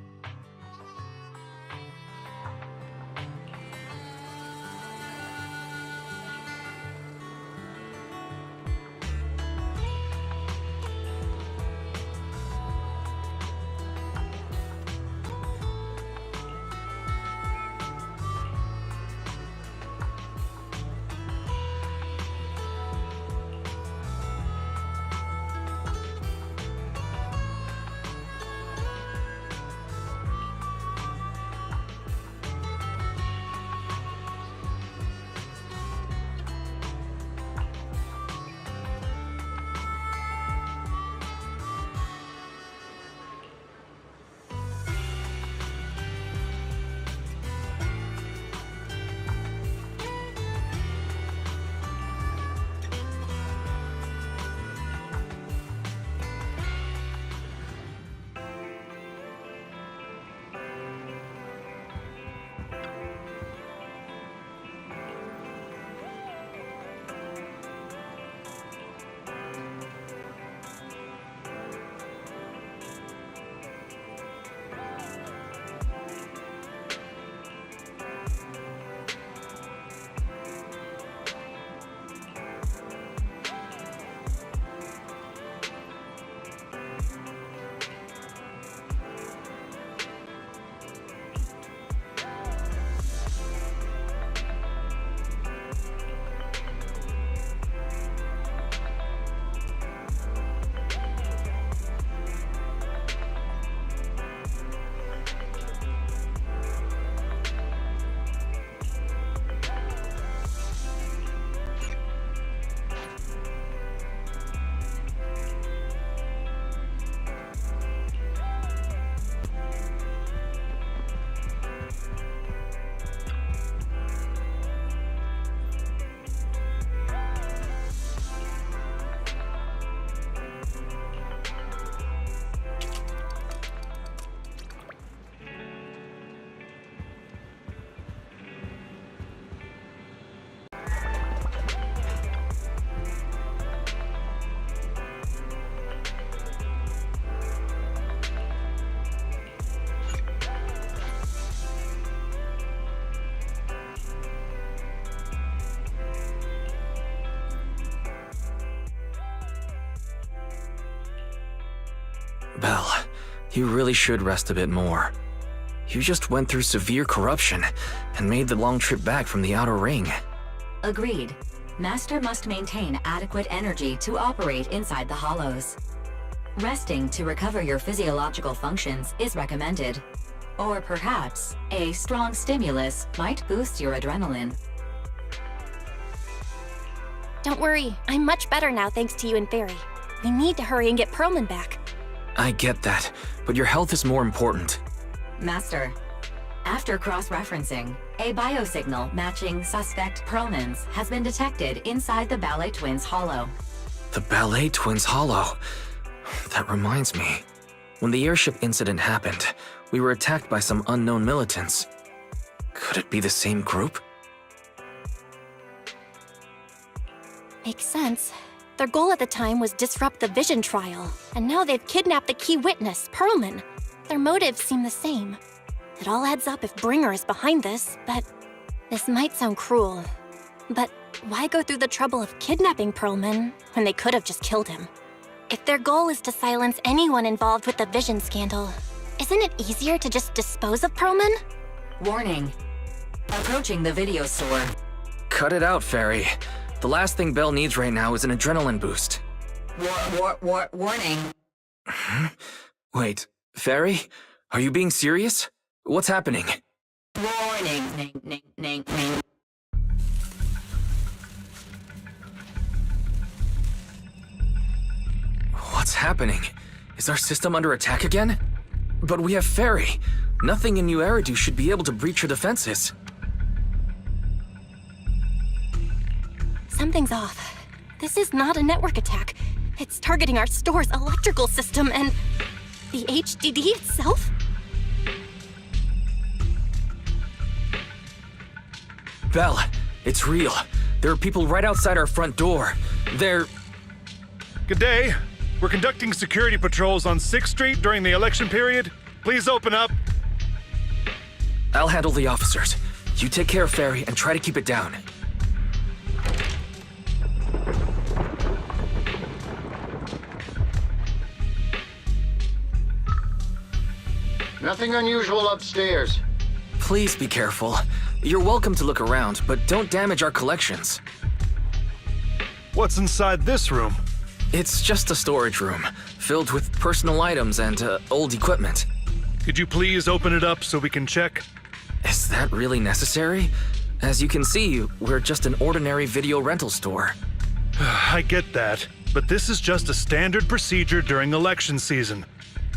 Belle, you really should rest a bit more. You just went through severe corruption and made the long trip back from the outer ring. Agreed. Master must maintain adequate energy to operate inside the hollows. Resting to recover your physiological functions is recommended. Or perhaps, a strong stimulus might boost your adrenaline. Don't worry, I'm much better now thanks to you and Fairy. We need to hurry and get Perlman back. I get that, but your health is more important. Master, after cross-referencing, a biosignal matching suspect Perlman's has been detected inside the Ballet Twins hollow. The Ballet Twins hollow. That reminds me. When the airship incident happened, we were attacked by some unknown militants. Could it be the same group? Makes sense. Their goal at the time was disrupt the Vision trial, and now they've kidnapped the key witness, Perlman. Their motives seem the same. It all adds up if Bringer is behind this, but this might sound cruel. But why go through the trouble of kidnapping Perlman when they could have just killed him? If their goal is to silence anyone involved with the Vision scandal, isn't it easier to just dispose of Perlman? Warning. Approaching the video store. Cut it out, Fairy. The last thing Belle needs right now is an adrenaline boost. Warning. Wait, Fairy? Are you being serious? What's happening? Warning. What's happening? Is our system under attack again? But we have Fairy. Nothing in New Eridu should be able to breach her defenses. Something's off. This is not a network attack. It's targeting our store's electrical system and the HDD itself? Belle, it's real. There are people right outside our front door. They're... Good day. We're conducting security patrols on 6th Street during the election period. Please open up. I'll handle the officers. You take care of Fairy and try to keep it down. Nothing unusual upstairs. Please be careful. You're welcome to look around, but don't damage our collections. What's inside this room? It's just a storage room, filled with personal items and old equipment. Could you please open it up so we can check? Is that really necessary? As you can see, we're just an ordinary video rental store. I get that, but this is just a standard procedure during election season.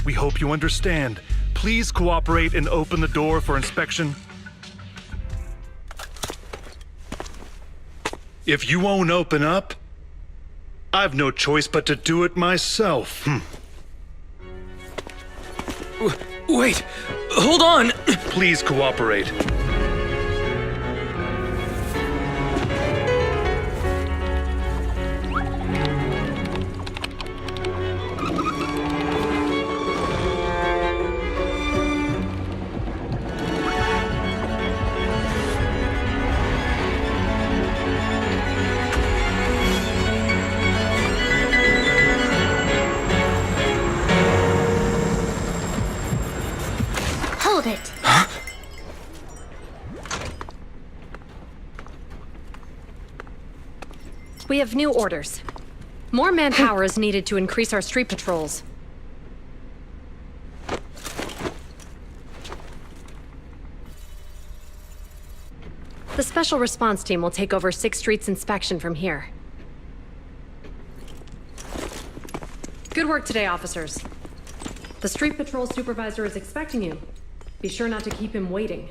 We hope you understand. Please cooperate and open the door for inspection. If you won't open up, I've no choice but to do it myself. Wait! Hold on! Please cooperate. Hold it. Huh? We have new orders. More manpower is needed to increase our street patrols. The Special Response Team will take over 6th Street's inspection from here. Good work today, officers. The Street Patrol Supervisor is expecting you. Be sure not to keep him waiting.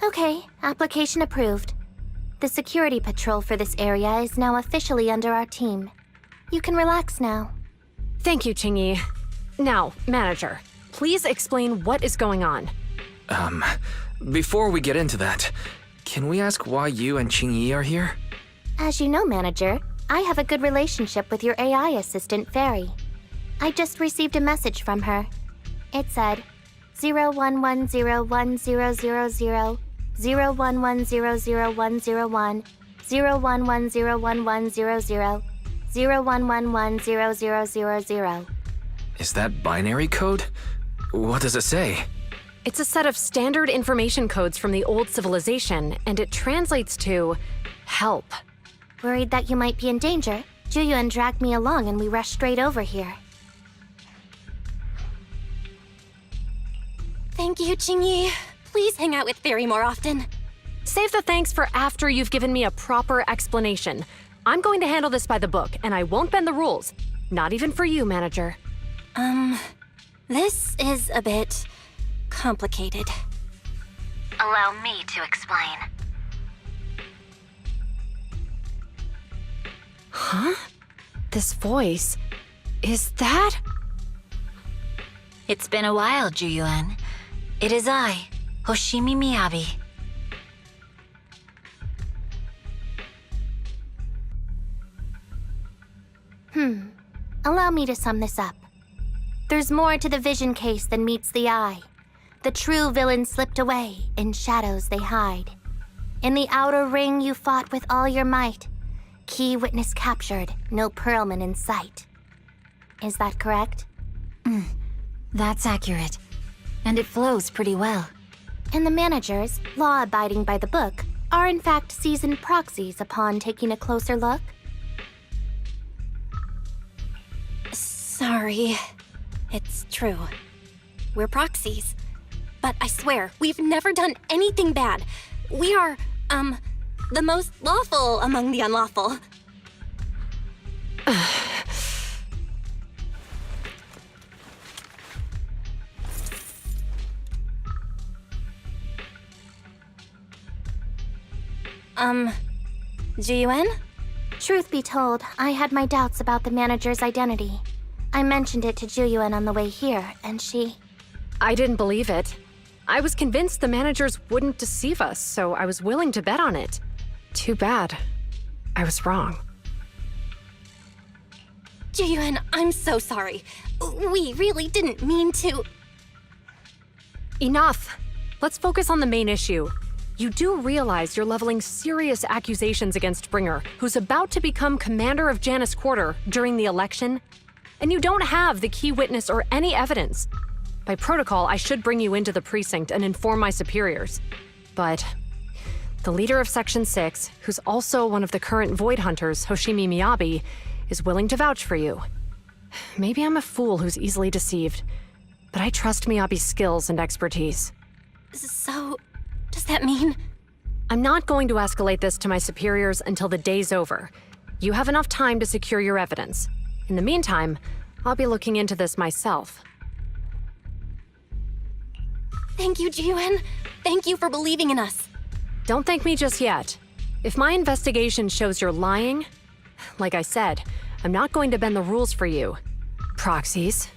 Okay, application approved. The security patrol for this area is now officially under our team. You can relax now. Thank you, Qingyi. Now, manager, please explain what is going on. Before we get into that, can we ask why you and Qingyi are here? As you know, manager, I have a good relationship with your AI assistant, Fairy. I just received a message from her. It said, 01101000, 01100101, 01101100, 01110000. Is that binary code? What does it say? It's a set of standard information codes from the old civilization, and it translates to help. Worried that you might be in danger, Juyuan dragged me along and we rushed straight over here. Thank you, Qingyi. Please hang out with Fairy more often. Save the thanks for after you've given me a proper explanation. I'm going to handle this by the book, and I won't bend the rules. Not even for you, manager. This is a bit complicated. Allow me to explain. Huh? This voice... is that... It's been a while, Juyuan. It is I, Hoshimi Miyabi. Allow me to sum this up. There's more to the vision case than meets the eye. The true villain slipped away, in shadows they hide. In the outer ring you fought with all your might. Key witness captured, no Perlman in sight. Is that correct? That's accurate. And it flows pretty well. And the managers, law-abiding by the book, are in fact seasoned proxies upon taking a closer look? Sorry. It's true. We're proxies. But I swear, we've never done anything bad. We are, the most lawful among the unlawful. Juyuan? Truth be told, I had my doubts about the manager's identity. I mentioned it to Juyuan on the way here, and she... I didn't believe it. I was convinced the managers wouldn't deceive us, so I was willing to bet on it. Too bad. I was wrong. Juyuan, I'm so sorry. We really didn't mean to... Enough! Let's focus on the main issue. You do realize you're leveling serious accusations against Springer, who's about to become commander of Janus Quarter during the election? And you don't have the key witness or any evidence. By protocol, I should bring you into the precinct and inform my superiors. But the leader of Section 6, who's also one of the current Void Hunters, Hoshimi Miyabi, is willing to vouch for you. Maybe I'm a fool who's easily deceived, but I trust Miyabi's skills and expertise. So, does that mean... I'm not going to escalate this to my superiors until the day's over. You have enough time to secure your evidence. In the meantime, I'll be looking into this myself. Thank you, Juyuan. Thank you for believing in us. Don't thank me just yet. If my investigation shows you're lying, like I said, I'm not going to bend the rules for you. Proxies.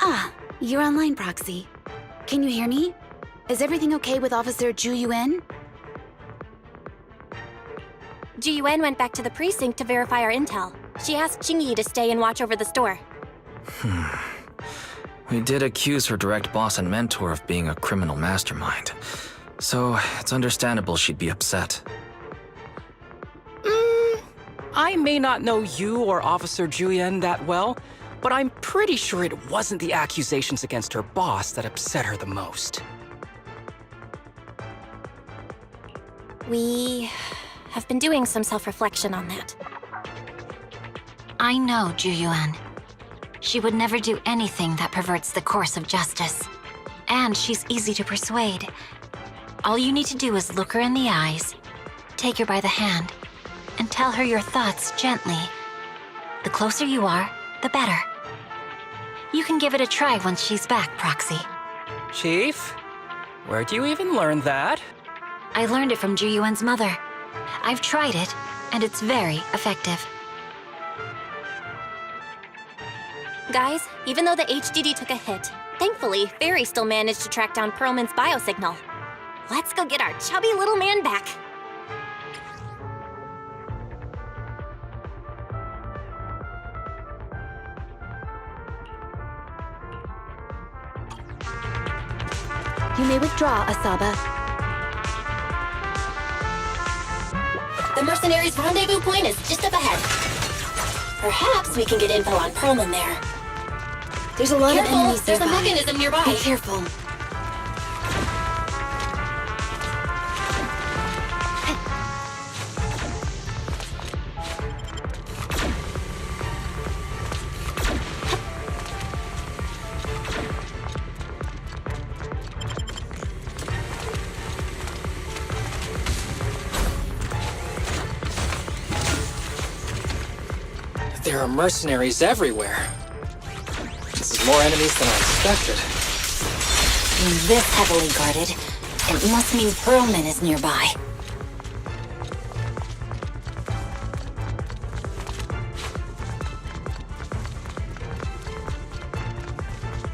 Ah, you're online, Proxy. Can you hear me? Is everything okay with Officer Ju Yuen? Ju Yuen went back to the precinct to verify our intel. She asked Qingyi to stay and watch over the store. We did accuse her direct boss and mentor of being a criminal mastermind. So, it's understandable she'd be upset. I may not know you or Officer Julian that well, but I'm pretty sure it wasn't the accusations against her boss that upset her the most. We have been doing some self-reflection on that. I know Ju Yuan. She would never do anything that perverts the course of justice. And she's easy to persuade. All you need to do is look her in the eyes, take her by the hand, and tell her your thoughts gently. The closer you are, the better. You can give it a try once she's back, Proxy. Chief? Where'd you even learn that? I learned it from Ju Yuan's mother. I've tried it, and it's very effective. Guys, even though the HDD took a hit, thankfully, Fairy still managed to track down Perlman's biosignal. Let's go get our chubby little man back. You may withdraw, Asaba. The mercenaries' rendezvous point is just up ahead. Perhaps we can get info on Perlman there. There's a lot of enemies There's nearby. a mechanism nearby. Be careful. There are mercenaries everywhere. This is more enemies than I expected. Being this heavily guarded, it must mean Perlman is nearby.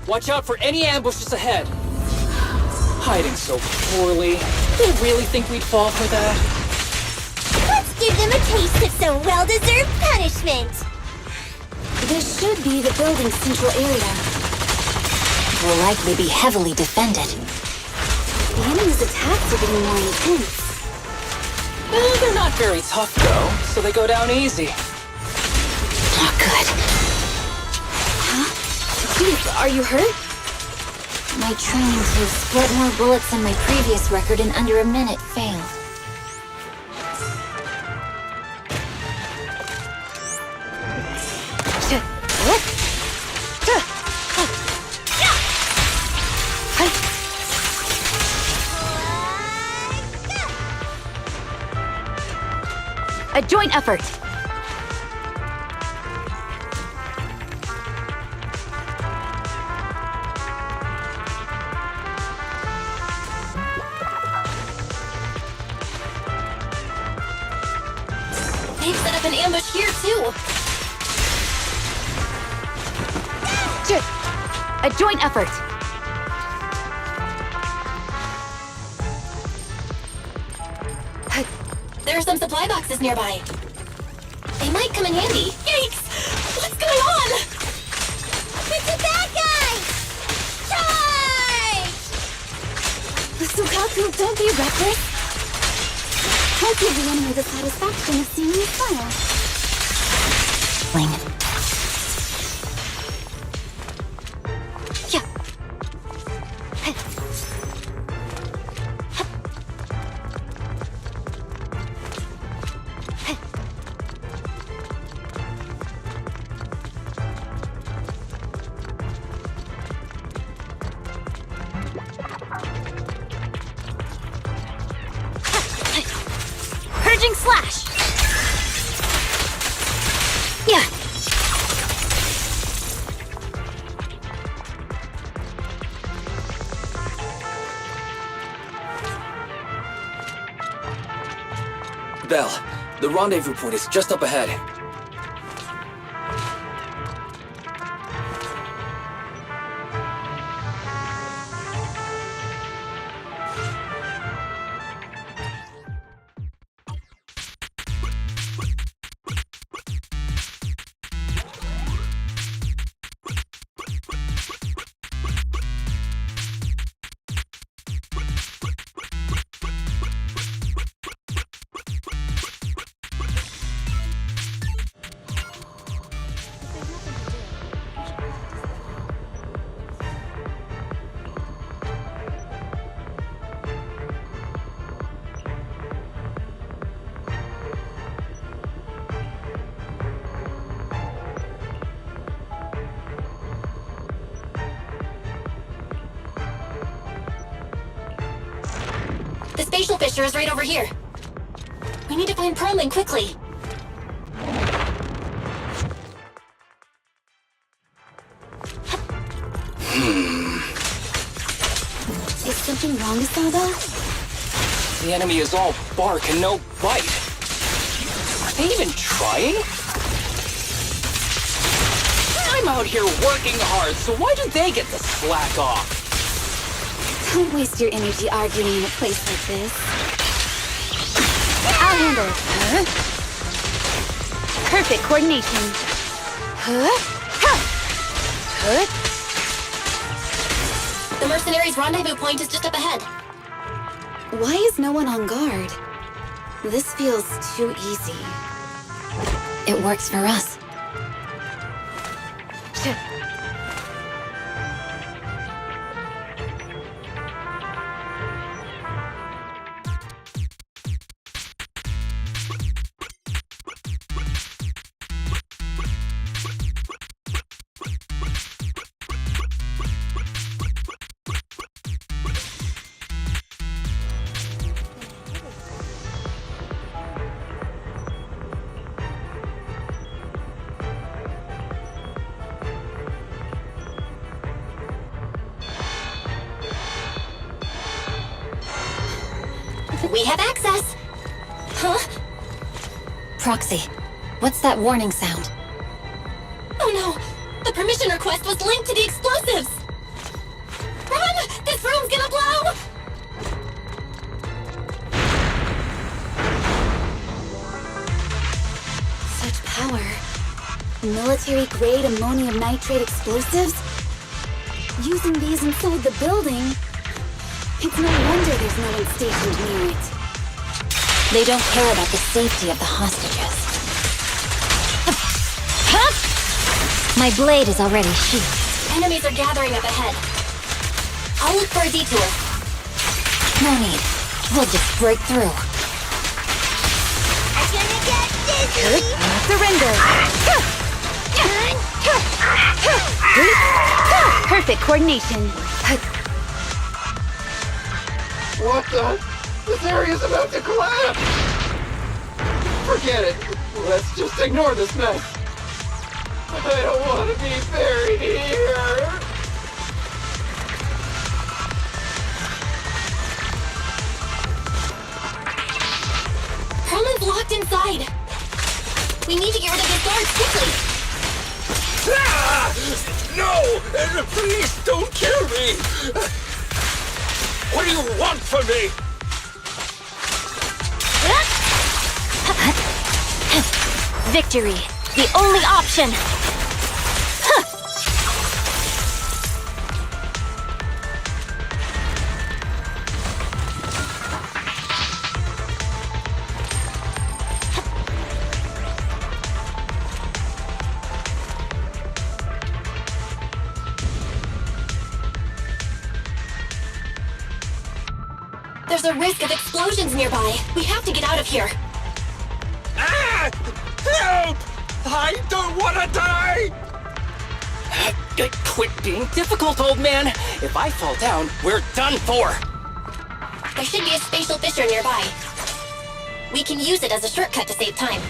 Watch out for any ambushes ahead. Hiding so poorly. They really think we'd fall for that? Let's give them a taste of some well-deserved punishment! This should be the building's central area. It will likely be heavily defended. The enemy's attacks are getting more intense. They're not very tough, though, so they go down easy. Not good. Huh? Chief, are you hurt? My training to split more bullets than my previous record in under a minute failed. A joint effort. They've set up an ambush here, too. A joint effort. There are some supply boxes nearby. They might come in handy. Yikes! What's going on? It's a bad guy! Charge! Sukaku, don't be reckless. Don't give the enemy the satisfaction of seeing you smile. Purging slash! Yeah. Belle, the rendezvous point is just up ahead. fissure is right over here. We need to find Perlman quickly. Is something wrong, Asada? The enemy is all bark and no bite. Are they even trying? I'm out here working hard, so why do they get to slack off? Don't waste your energy arguing in a place like this. I'll handle it. Huh? Perfect coordination. Huh? Huh? Huh? The mercenaries' rendezvous point is just up ahead. Why is no one on guard? This feels too easy. It works for us. We have access! Huh? Proxy, what's that warning sound? Oh no! The permission request was linked to the explosives! Run! This room's gonna blow! Such power. Military-grade ammonium nitrate explosives? Using these inside the building? It's no wonder there's no one stationed near it. They don't care about the safety of the hostages. My blade is already sheathed. Enemies are gathering up ahead. I'll look for a detour. No need. We'll just break through. I'm gonna get dizzy! Surrender! Perfect coordination. What the? This area's about to collapse! Forget it. Let's just ignore this mess. I don't want to be buried here. Perlman's locked inside. We need to get rid of his guards quickly. Ah! No! Please don't kill me! What do you want from me? Victory, the only option! There's a risk of explosions nearby. We have to get out of here. Ah! Help! I don't want to die! Quit being difficult, old man. If I fall down, we're done for. There should be a spatial fissure nearby. We can use it as a shortcut to save time.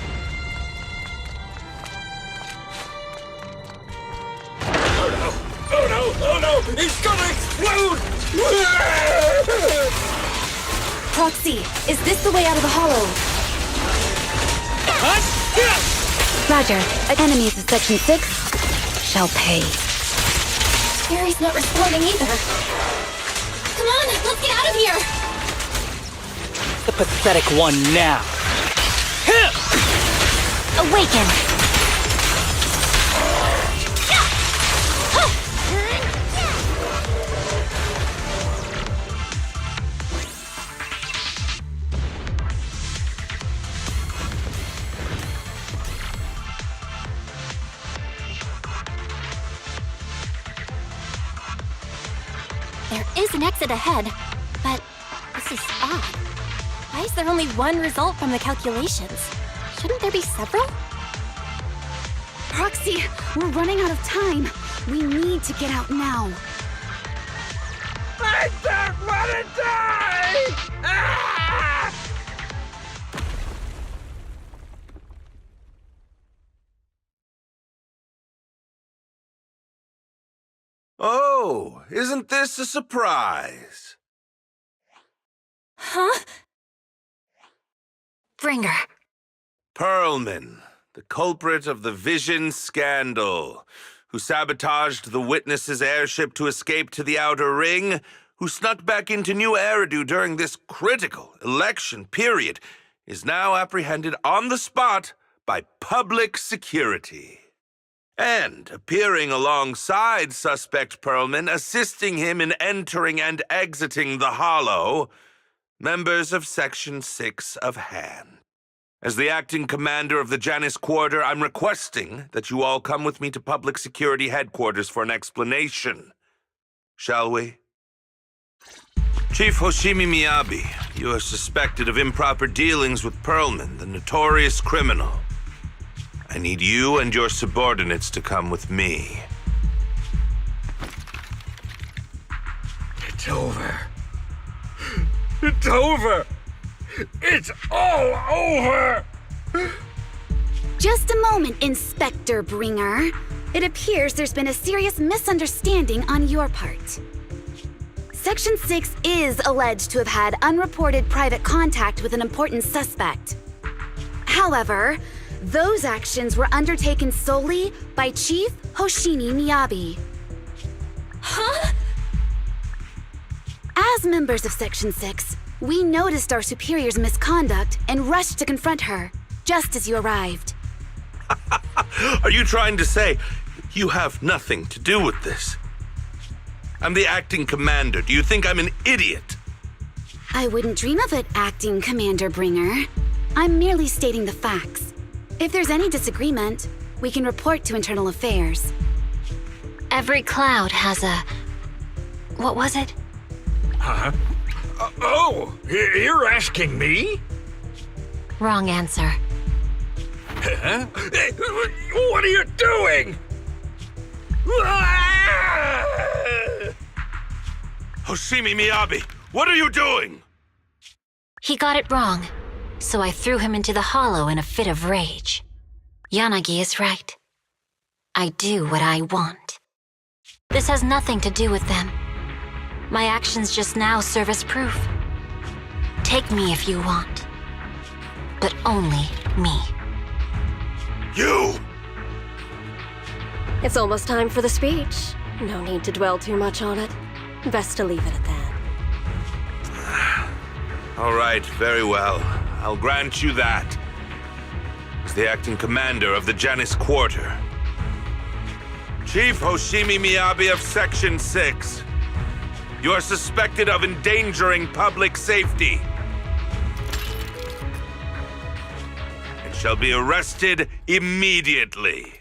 Oh no! Oh no! Oh no! It's gonna explode! Proxy, is this the way out of the hollow? Roger. Enemies of Section 6 shall pay. Gary's not responding either. Come on, let's get out of here! The pathetic one now. Awaken! There is an exit ahead, but this is odd. Why is there only one result from the calculations? Shouldn't there be several? Proxy, we're running out of time. We need to get out now. I don't want to die! Ah! Oh, isn't this a surprise? Huh? Bringer. Perlman, the culprit of the Vision scandal, who sabotaged the Witness's airship to escape to the Outer Ring, who snuck back into New Eridu during this critical election period, is now apprehended on the spot by public security. And appearing alongside suspect Perlman, assisting him in entering and exiting the Hollow, members of Section 6 of Han. As the acting commander of the Janus Quarter, I'm requesting that you all come with me to Public Security Headquarters for an explanation. Shall we? Chief Hoshimi Miyabi, you are suspected of improper dealings with Perlman, the notorious criminal. I need you and your subordinates to come with me. It's over. It's over! It's all over! Just a moment, Inspector Bringer. It appears there's been a serious misunderstanding on your part. Section 6 is alleged to have had unreported private contact with an important suspect. However, those actions were undertaken solely by Chief Hoshimi Miyabi. Huh? As members of Section 6, we noticed our superior's misconduct and rushed to confront her, just as you arrived. Are you trying to say you have nothing to do with this? I'm the acting commander. Do you think I'm an idiot? I wouldn't dream of it, Acting Commander Bringer. I'm merely stating the facts. If there's any disagreement, we can report to Internal Affairs. Every cloud has a... What was it? Huh? You're asking me? Wrong answer. Huh? What are you doing? Hoshimi Miyabi, what are you doing? He got it wrong, so I threw him into the hollow in a fit of rage. Yanagi is right. I do what I want. This has nothing to do with them. My actions just now serve as proof. Take me if you want. But only me. You! It's almost time for the speech. No need to dwell too much on it. Best to leave it at that. All right, very well. I'll grant you that. As the acting commander of the Janus Quarter. Chief Hoshimi Miyabi of Section 6. You are suspected of endangering public safety. And shall be arrested immediately.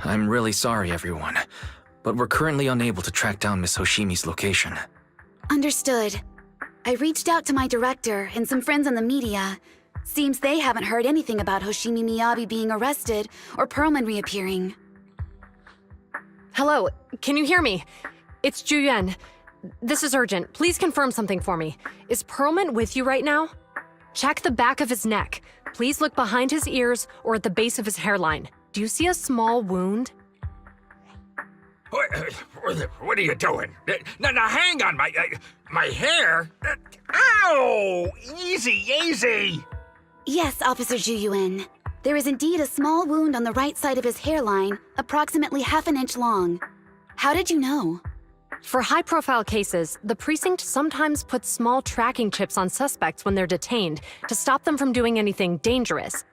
I'm really sorry, everyone, but we're currently unable to track down Miss Hoshimi's location. Understood. I reached out to my director and some friends in the media. Seems they haven't heard anything about Hoshimi Miyabi being arrested or Perlman reappearing. Hello, can you hear me? It's Juyuan. This is urgent. Please confirm something for me. Is Perlman with you right now? Check the back of his neck. Please look behind his ears or at the base of his hairline. Do you see a small wound? What are you doing? Now, hang on, my hair? Ow! Easy! Yes, Officer Juyuan. There is indeed a small wound on the right side of his hairline, approximately half an inch long. How did you know? For high-profile cases, the precinct sometimes puts small tracking chips on suspects when they're detained to stop them from doing anything dangerous.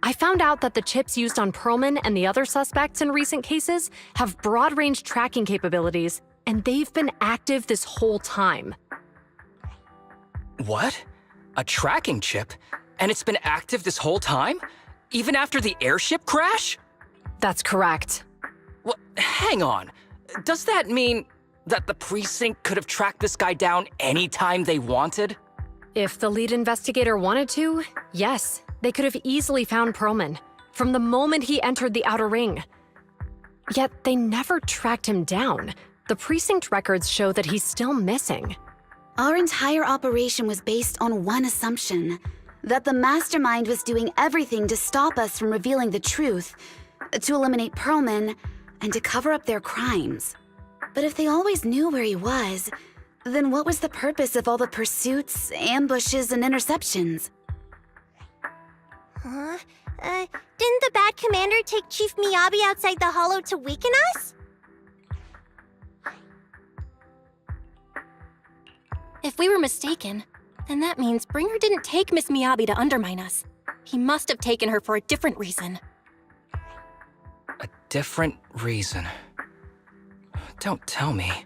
I found out that the chips used on Perlman and the other suspects in recent cases have broad-range tracking capabilities, and they've been active this whole time. What? A tracking chip? And it's been active this whole time? Even after the airship crash? That's correct. Well, hang on. Does that mean that the precinct could have tracked this guy down anytime they wanted? If the lead investigator wanted to, yes. They could have easily found Perlman from the moment he entered the outer ring. Yet they never tracked him down. The precinct records show that he's still missing. Our entire operation was based on one assumption, that the mastermind was doing everything to stop us from revealing the truth, to eliminate Perlman, and to cover up their crimes. But if they always knew where he was, then what was the purpose of all the pursuits, ambushes, and interceptions? Didn't the bad commander take Chief Miyabi outside the hollow to weaken us? If we were mistaken, then that means Bringer didn't take Miss Miyabi to undermine us. He must have taken her for a different reason. A different reason? Don't tell me.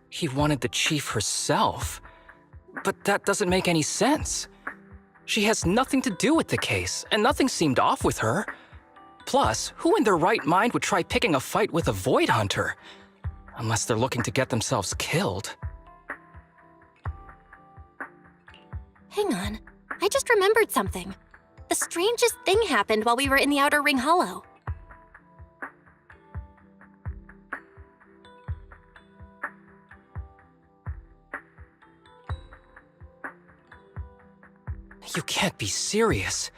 He wanted the chief herself. But that doesn't make any sense. She has nothing to do with the case, and nothing seemed off with her. Plus, who in their right mind would try picking a fight with a Void Hunter? Unless they're looking to get themselves killed. Hang on, I just remembered something. The strangest thing happened while we were in the Outer Ring Hollow. You can't be serious.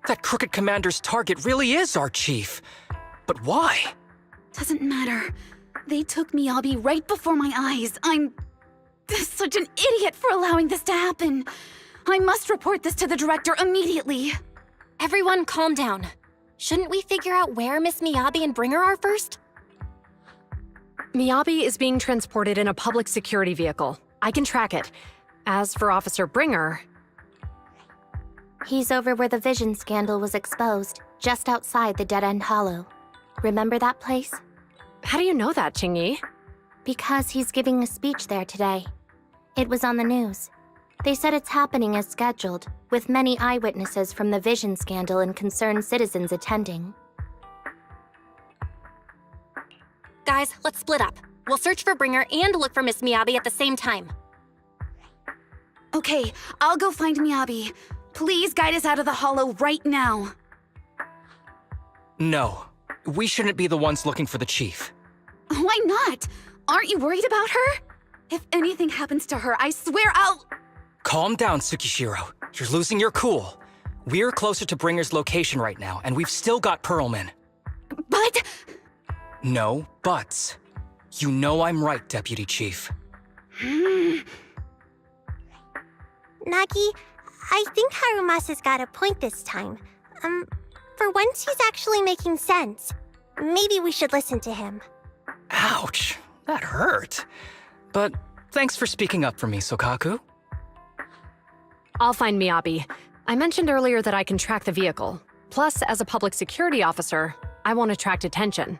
That crooked commander's target really is our chief. But why? Doesn't matter. They took Miyabi right before my eyes. I'm such an idiot for allowing this to happen. I must report this to the director immediately. Everyone calm down. Shouldn't we figure out where Miss Miyabi and Bringer are first? Miyabi is being transported in a public security vehicle. I can track it. As for Officer Bringer... He's over where the Vision scandal was exposed, just outside the Dead End Hollow. Remember that place? How do you know that, Qingyi? Because he's giving a speech there today. It was on the news. They said it's happening as scheduled, with many eyewitnesses from the Vision scandal and concerned citizens attending. Guys, let's split up. We'll search for Bringer and look for Miss Miyabi at the same time. Okay, I'll go find Miyabi. Please guide us out of the hollow right now. No, we shouldn't be the ones looking for the chief. Why not? Aren't you worried about her? If anything happens to her, I swear I'll... Calm down, Tsukishiro. You're losing your cool. We're closer to Bringer's location right now, and we've still got Perlman. But... No buts. You know I'm right, Deputy Chief. Nagi, I think Harumasa's got a point this time. For once he's actually making sense. Maybe we should listen to him. Ouch, that hurt. But thanks for speaking up for me, Sokaku. I'll find Miyabi. I mentioned earlier that I can track the vehicle. Plus, as a public security officer, I won't attract attention.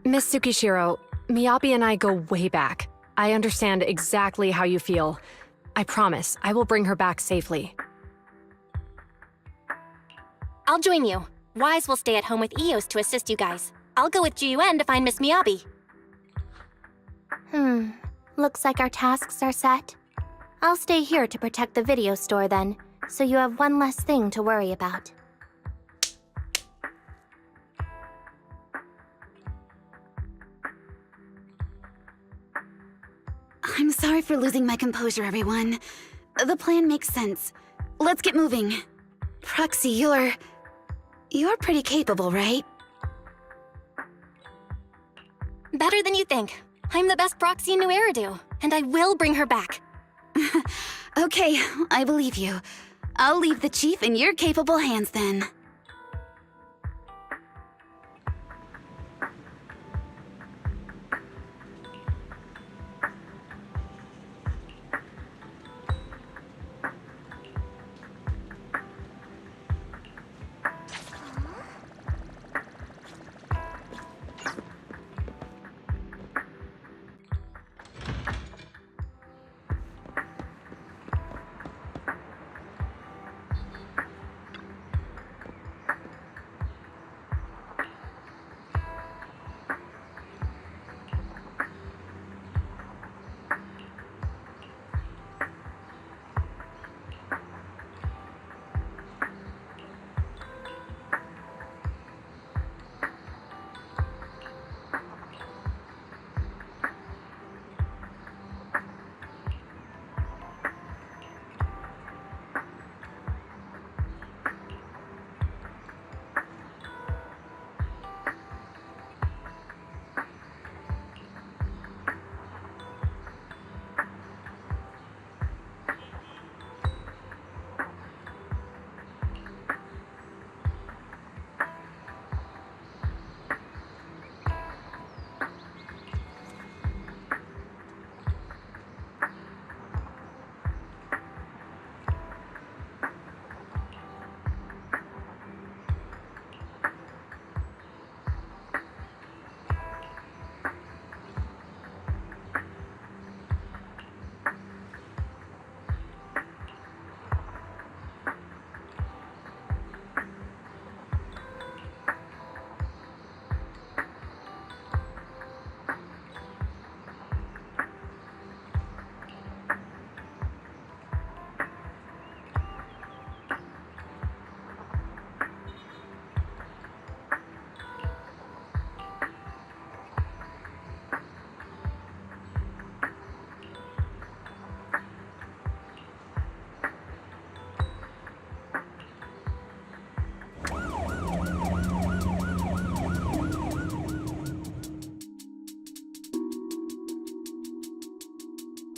Miss Tsukishiro, Miyabi and I go way back. I understand exactly how you feel. I promise I will bring her back safely. I'll join you. Wise will stay at home with Eos to assist you guys. I'll go with GUN to find Miss Miyabi. Looks like our tasks are set. I'll stay here to protect the video store then, so you have one less thing to worry about. I'm sorry for losing my composure, everyone. The plan makes sense. Let's get moving. Proxy, you're pretty capable, right? Better than you think. I'm the best proxy in New Eridu, and I will bring her back. Okay, I believe you. I'll leave the chief in your capable hands then.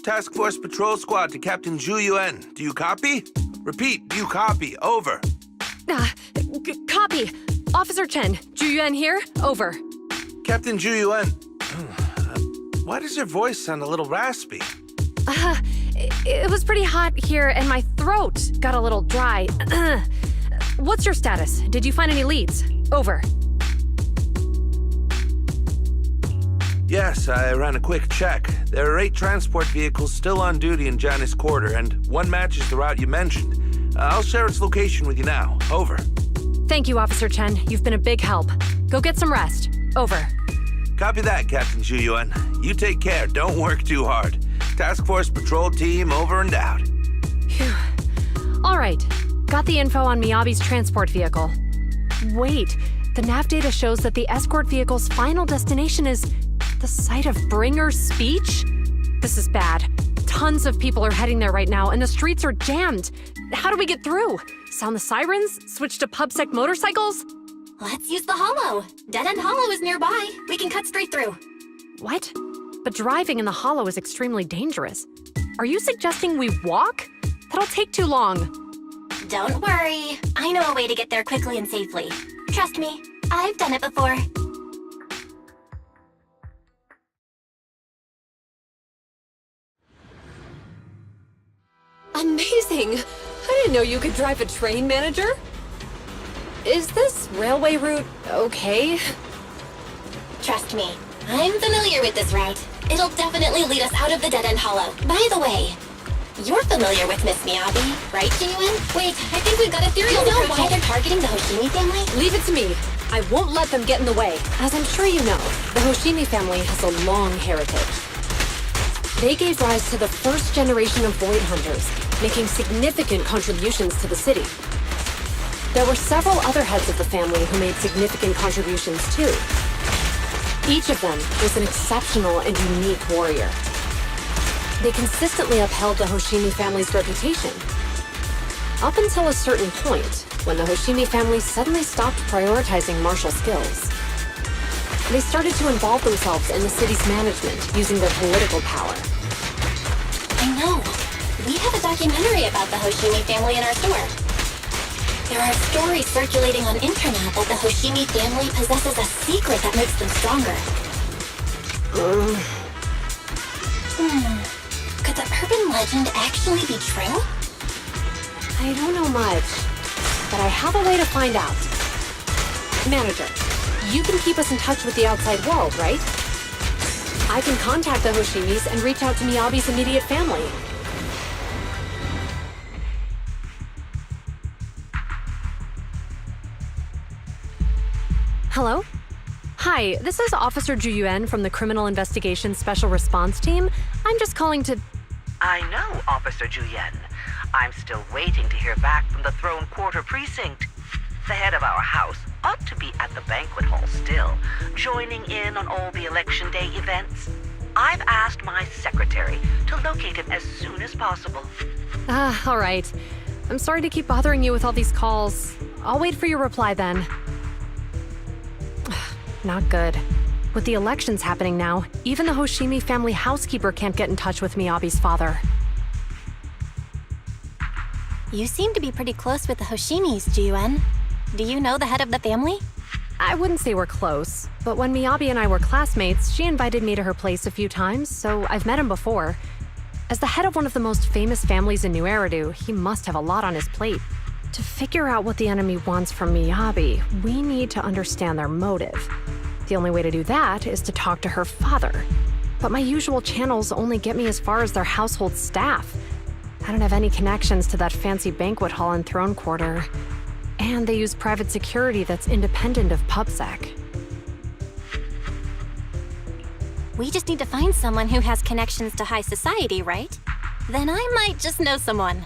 Task Force Patrol Squad to Captain Zhu Yuan. Do you copy? Repeat, do you copy? Over. Copy. Officer Chen, Zhu Yuan here. Over. Captain Zhu Yuan, why does your voice sound a little raspy? It was pretty hot here and my throat got a little dry. What's your status? Did you find any leads? Over. Yes, I ran a quick check. There are 8 transport vehicles still on duty in Janus Quarter, and one matches the route you mentioned. I'll share its location with you now. Over. Thank you, Officer Chen. You've been a big help. Go get some rest. Over. Copy that, Captain Zhu Yuan. You take care. Don't work too hard. Task Force Patrol Team over and out. Phew. All right. Got the info on Miyabi's transport vehicle. Wait. The nav data shows that the escort vehicle's final destination is the site of Bringer's speech? This is bad. Tons of people are heading there right now, and the streets are jammed. How do we get through? Sound the sirens? Switch to PubSec motorcycles? Let's use the Hollow. Dead End Hollow is nearby. We can cut straight through. What? But driving in the Hollow is extremely dangerous. Are you suggesting we walk? That'll take too long. Don't worry. I know a way to get there quickly and safely. Trust me, I've done it before. Amazing! I didn't know you could drive a train, manager. Is this railway route okay? Trust me, I'm familiar with this route. It'll definitely lead us out of the Dead End Hollow. By the way, you're familiar with Miss Miyabi, right, Genuine? Wait, I think we've got ethereal. You know why they're targeting challenging the Hoshimi family? Leave it to me. I won't let them get in the way. As I'm sure you know, the Hoshimi family has a long heritage. They gave rise to the first generation of Void Hunters, making significant contributions to the city. There were several other heads of the family who made significant contributions too. Each of them was an exceptional and unique warrior. They consistently upheld the Hoshimi family's reputation. Up until a certain point, when the Hoshimi family suddenly stopped prioritizing martial skills. They started to involve themselves in the city's management using their political power. I know. We have a documentary about the Hoshimi family in our store. There are stories circulating on internet that the Hoshimi family possesses a secret that makes them stronger. Could the urban legend actually be true? I don't know much, but I have a way to find out. Manager, you can keep us in touch with the outside world, right? I can contact the Hoshimis and reach out to Miyabi's immediate family. Hello? Hi, this is Officer Ju Yuen from the Criminal Investigations Special Response Team. I'm just calling to... I know, Officer Ju Yuen. I'm still waiting to hear back from the Throne Quarter Precinct. The head of our house ought to be at the banquet hall still, joining in on all the Election Day events. I've asked my secretary to locate him as soon as possible. All right. I'm sorry to keep bothering you with all these calls. I'll wait for your reply then. Not good. With the elections happening now, even the Hoshimi family housekeeper can't get in touch with Miyabi's father. You seem to be pretty close with the Hoshimis, Ju Yuen. Do you know the head of the family? I wouldn't say we're close, but when Miyabi and I were classmates, she invited me to her place a few times, so I've met him before. As the head of one of the most famous families in New Eridu, he must have a lot on his plate. To figure out what the enemy wants from Miyabi, we need to understand their motive. The only way to do that is to talk to her father. But my usual channels only get me as far as their household staff. I don't have any connections to that fancy banquet hall in Throne Quarter. And they use private security that's independent of PubSec. We just need to find someone who has connections to high society, right? Then I might just know someone.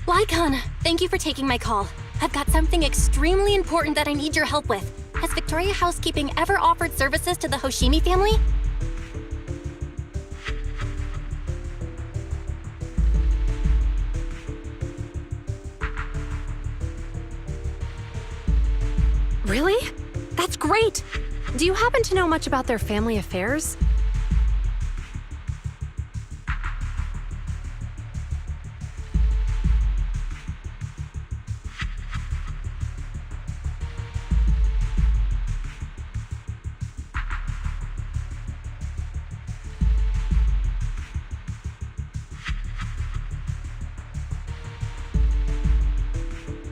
Lycon, thank you for taking my call. I've got something extremely important that I need your help with. Has Victoria Housekeeping ever offered services to the Hoshimi family? Really? That's great! Do you happen to know much about their family affairs?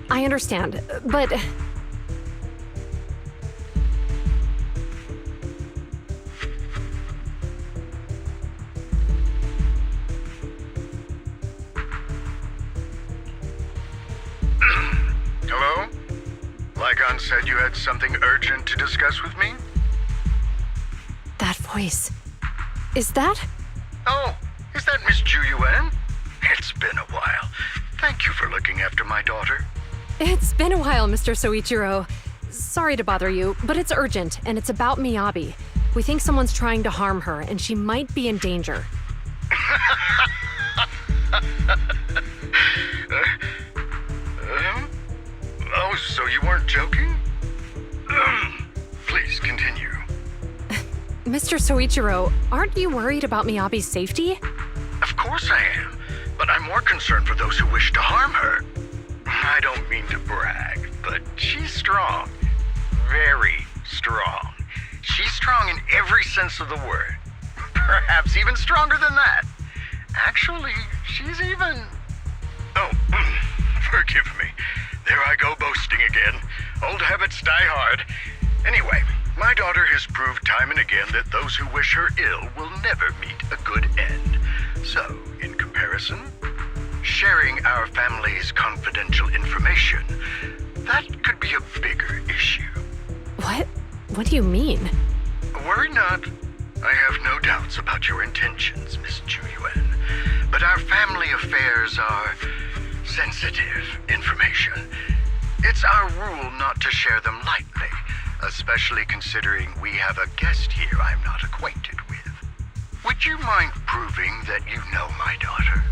I understand, but... Hello? Lycon said you had something urgent to discuss with me? That voice... Is that... Oh, is that Miss Ju Yuen? It's been a while. Thank you for looking after my daughter. It's been a while, Mr. Soichiro. Sorry to bother you, but it's urgent, and it's about Miyabi. We think someone's trying to harm her, and she might be in danger. Oh, so you weren't joking? Please continue. Mr. Soichiro, aren't you worried about Miyabi's safety? Of course I am, but I'm more concerned for those who wish to harm her. I don't mean to brag, but she's strong. Very strong. She's strong in every sense of the word. Perhaps even stronger than that. Actually, she's even... Oh, forgive me. There I go boasting again. Old habits die hard. Anyway, my daughter has proved time and again that those who wish her ill will never meet a good end. So, in comparison, sharing our family's confidential information, that could be a bigger issue. What? What do you mean? Worry not. I have no doubts about your intentions, Miss Ju-Yuan. But our family affairs are sensitive information. It's our rule not to share them lightly, especially considering we have a guest here I'm not acquainted with. Would you mind proving that you know my daughter?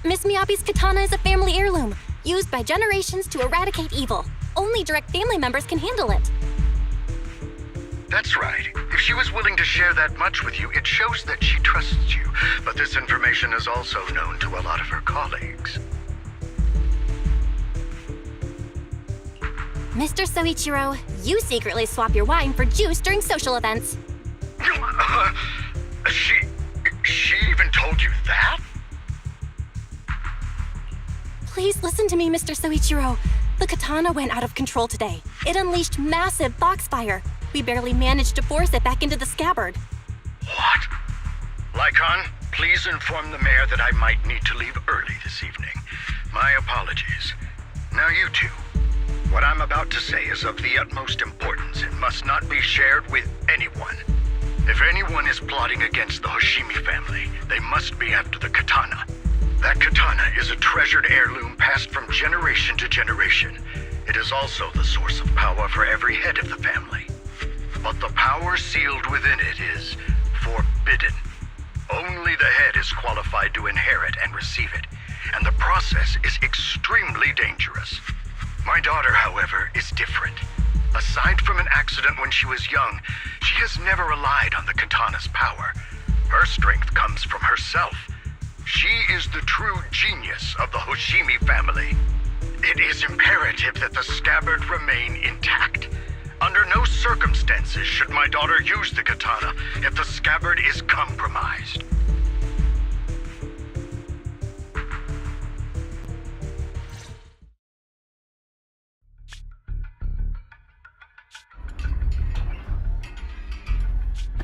Miss Miyabi's katana is a family heirloom, used by generations to eradicate evil. Only direct family members can handle it. That's right. If she was willing to share that much with you, it shows that she trusts you. But this information is also known to a lot of her colleagues. Mr. Soichiro, you secretly swap your wine for juice during social events. She even told you that? Please listen to me, Mr. Soichiro. The katana went out of control today. It unleashed massive foxfire. We barely managed to force it back into the scabbard. What? Lycon, please inform the mayor that I might need to leave early this evening. My apologies. Now you two. What I'm about to say is of the utmost importance and must not be shared with anyone. If anyone is plotting against the Hoshimi family, they must be after the katana. That katana is a treasured heirloom passed from generation to generation. It is also the source of power for every head of the family. But the power sealed within it is forbidden. Only the head is qualified to inherit and receive it, and the process is extremely dangerous. My daughter, however, is different. Aside from an accident when she was young, she has never relied on the katana's power. Her strength comes from herself. She is the true genius of the Hoshimi family. It is imperative that the scabbard remain intact. Under no circumstances should my daughter use the katana if the scabbard is compromised.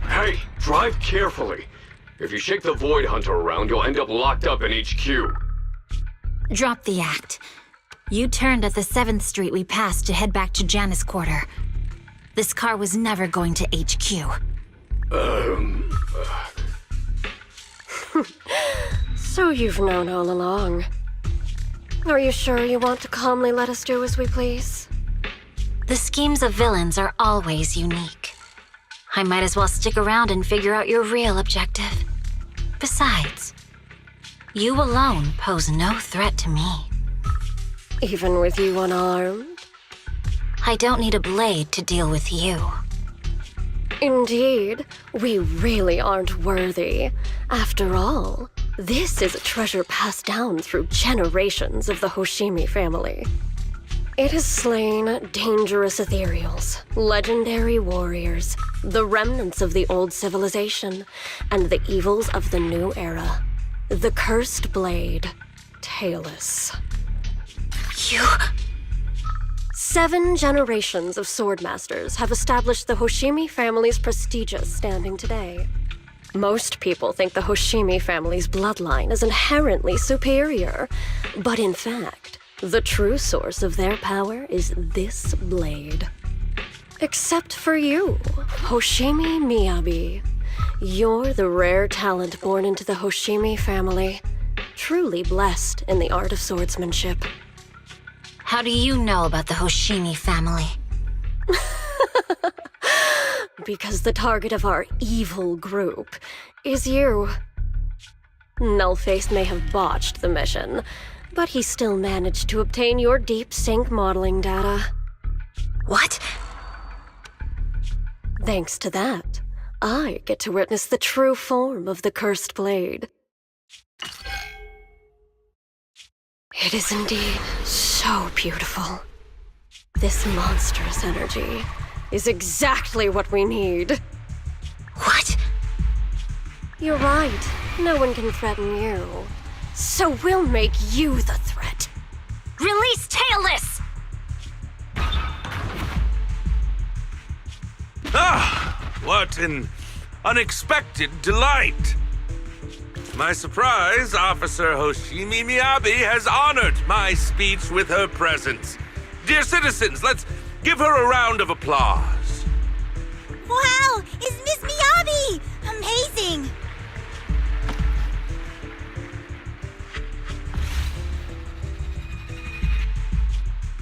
Hey, drive carefully. If you shake the Void Hunter around, you'll end up locked up in HQ. Drop the act. You turned at the 7th Street we passed to head back to Janus Quarter. This car was never going to HQ. So you've known all along. Are you sure you want to calmly let us do as we please? The schemes of villains are always unique. I might as well stick around and figure out your real objective. Besides, you alone pose no threat to me. Even with you unarmed? I don't need a blade to deal with you. Indeed, we really aren't worthy. After all, this is a treasure passed down through generations of the Hoshimi family. It has slain dangerous ethereals, legendary warriors, the remnants of the old civilization, and the evils of the new era. The cursed blade, Tailless. You... 7 generations of swordmasters have established the Hoshimi family's prestigious standing today. Most people think the Hoshimi family's bloodline is inherently superior, but in fact, the true source of their power is this blade. Except for you, Hoshimi Miyabi. You're the rare talent born into the Hoshimi family, truly blessed in the art of swordsmanship. How do you know about the Hoshimi family? Because the target of our evil group is you. Nullface may have botched the mission, but he still managed to obtain your deep sync modeling data. What? Thanks to that, I get to witness the true form of the cursed blade. It is indeed so beautiful. This monstrous energy is exactly what we need. What? You're right. No one can threaten you. So we'll make you the threat. Release Tailless! Ah, what an unexpected delight. To my surprise, Officer Hoshimi Miyabi has honored my speech with her presence. Dear citizens, let's give her a round of applause. Wow! It's Miss Miyabi! Amazing!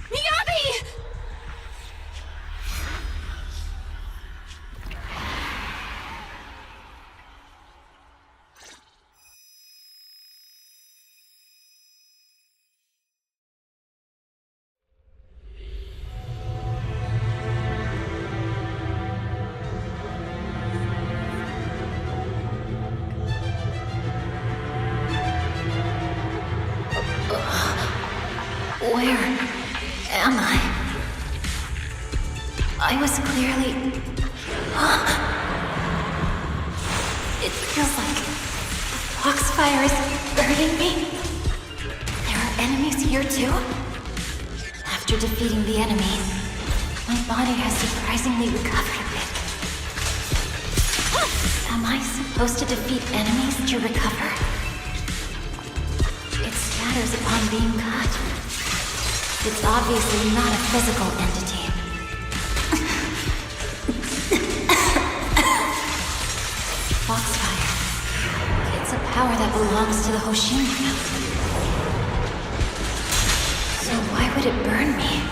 Miyabi! Where am I? I was clearly... It feels like the foxfire is burning me. There are enemies here too? After defeating the enemy, my body has surprisingly recovered a bit. Am I supposed to defeat enemies to recover? It scatters upon being cut. It's obviously not a physical entity. Foxfire. It's a power that belongs to the Hoshimi family. So why would it burn me?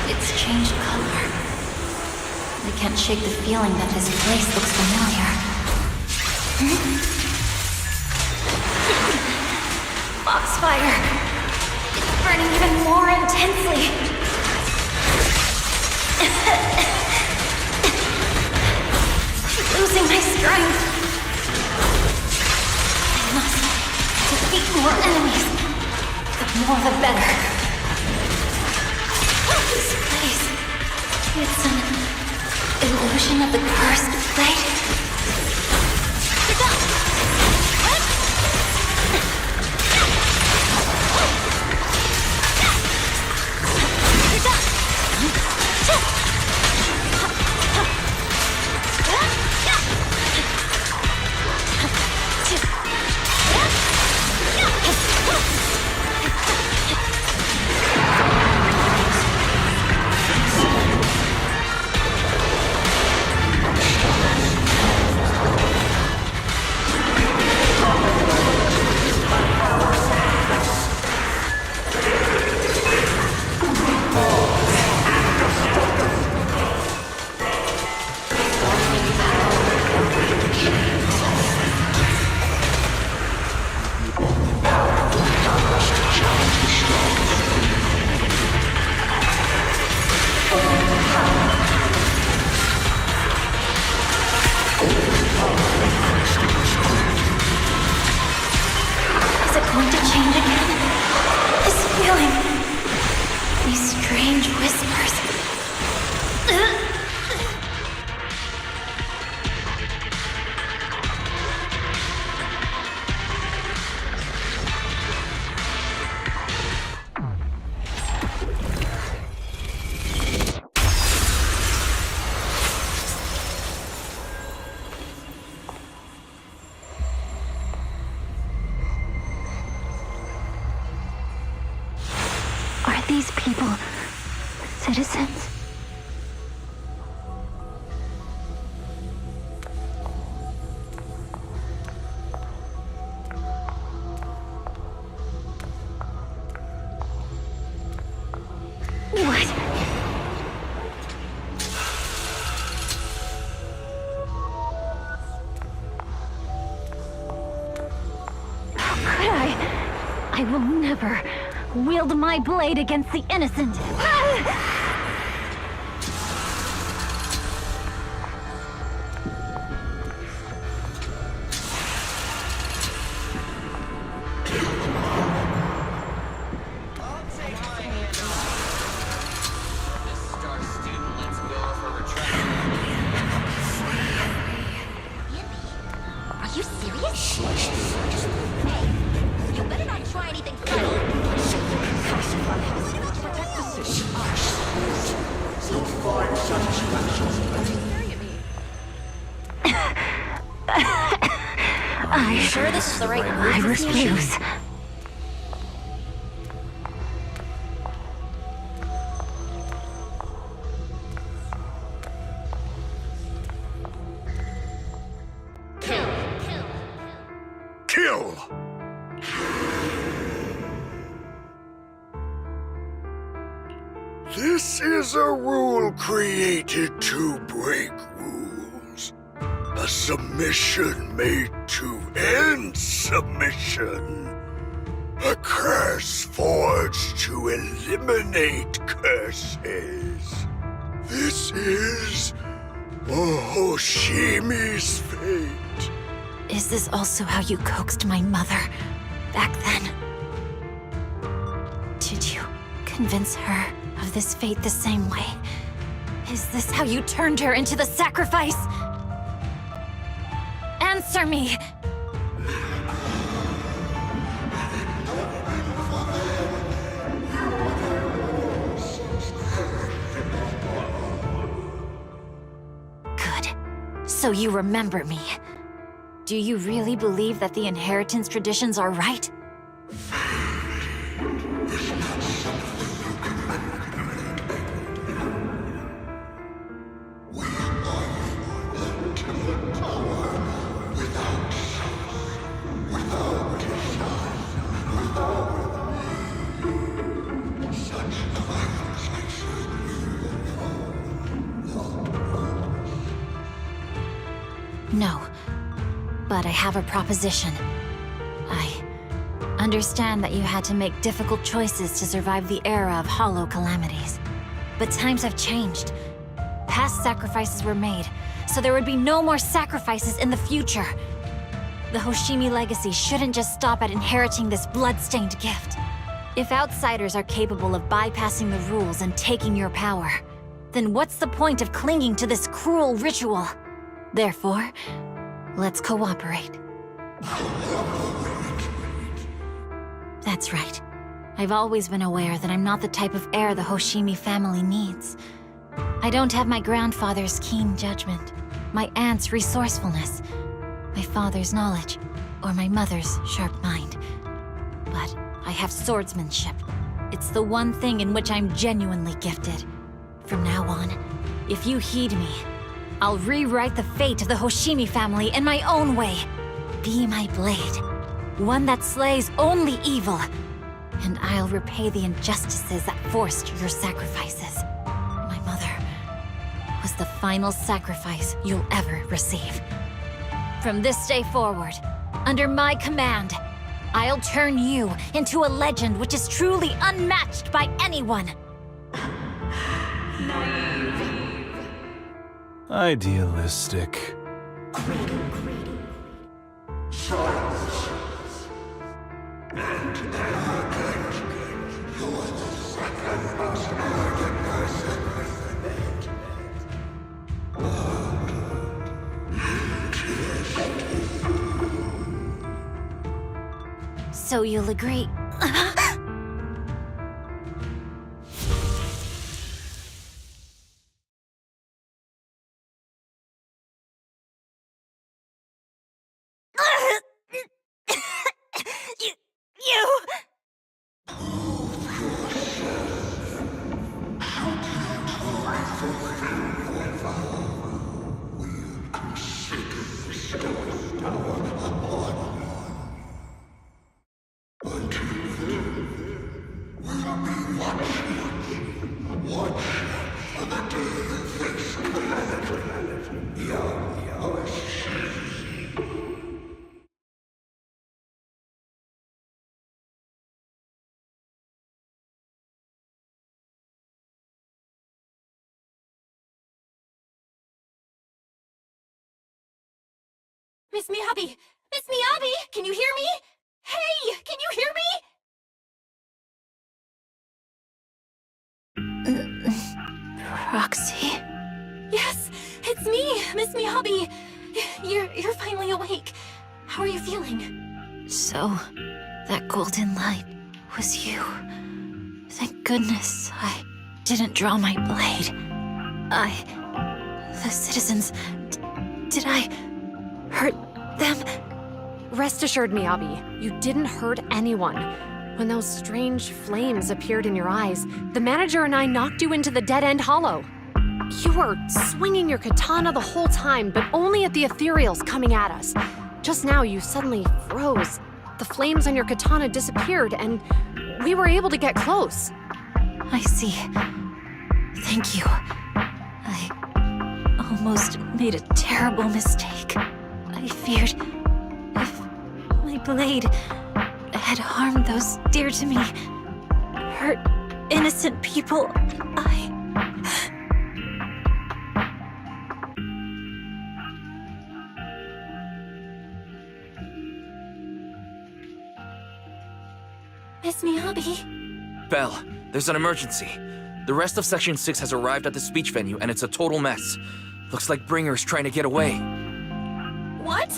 It's changed color. I can't shake the feeling that this place looks familiar. Foxfire. It's burning even more intensely. I'm losing my strength. I must defeat more enemies. The more the better. This place. It's an illusion of the cursed blade. These people citizens? What? How could I? I will never wield my blade against the innocent. Are you serious? Hey, you better not try anything funny. Protect the city. Don't find such actions. Are you sure this is the right move? I refuse. Kill! This is a rule created to break rules. A submission made to end submission. A curse forged to eliminate curses. This is Hoshimi's fate. Is this also how you coaxed my mother back then? Did you convince her of this fate the same way? Is this how you turned her into the sacrifice? Answer me! Good. So you remember me. Do you really believe that the inheritance traditions are right? No. But I have a proposition. I understand that you had to make difficult choices to survive the era of hollow calamities. But times have changed. Past sacrifices were made, so there would be no more sacrifices in the future. The Hoshimi legacy shouldn't just stop at inheriting this blood-stained gift. If outsiders are capable of bypassing the rules and taking your power, then what's the point of clinging to this cruel ritual? Therefore, let's cooperate. That's right. I've always been aware that I'm not the type of heir the Hoshimi family needs. I don't have my grandfather's keen judgment, my aunt's resourcefulness, my father's knowledge, or my mother's sharp mind. But I have swordsmanship. It's the one thing in which I'm genuinely gifted. From now on, if you heed me, I'll rewrite the fate of the Hoshimi family in my own way. Be my blade, one that slays only evil, and I'll repay the injustices that forced your sacrifices. My mother was the final sacrifice you'll ever receive. From this day forward, under my command, I'll turn you into a legend which is truly unmatched by anyone. Idealistic. So you'll agree. Miss Miyabi! Miss Miyabi! Can you hear me? Hey! Can you hear me? Proxy? Yes! It's me! Miss Miyabi! You're finally awake. How are you feeling? So, that golden light was you. Thank goodness I didn't draw my blade. The citizens... Did I hurt them? Rest assured, Miyabi, you didn't hurt anyone. When those strange flames appeared in your eyes, the manager and I knocked you into the dead-end hollow. You were swinging your katana the whole time, but only at the ethereals coming at us. Just now, you suddenly froze. The flames on your katana disappeared, and we were able to get close. I see. Thank you. I almost made a terrible mistake. I feared if my blade had harmed those dear to me, hurt innocent people, Miss Miyabi? Belle, there's an emergency. The rest of Section 6 has arrived at the speech venue, and it's a total mess. Looks like Bringer's trying to get away. What?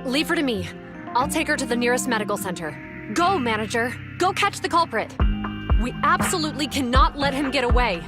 Leave her to me. I'll take her to the nearest medical center. Go, manager. Go catch the culprit. We absolutely cannot let him get away.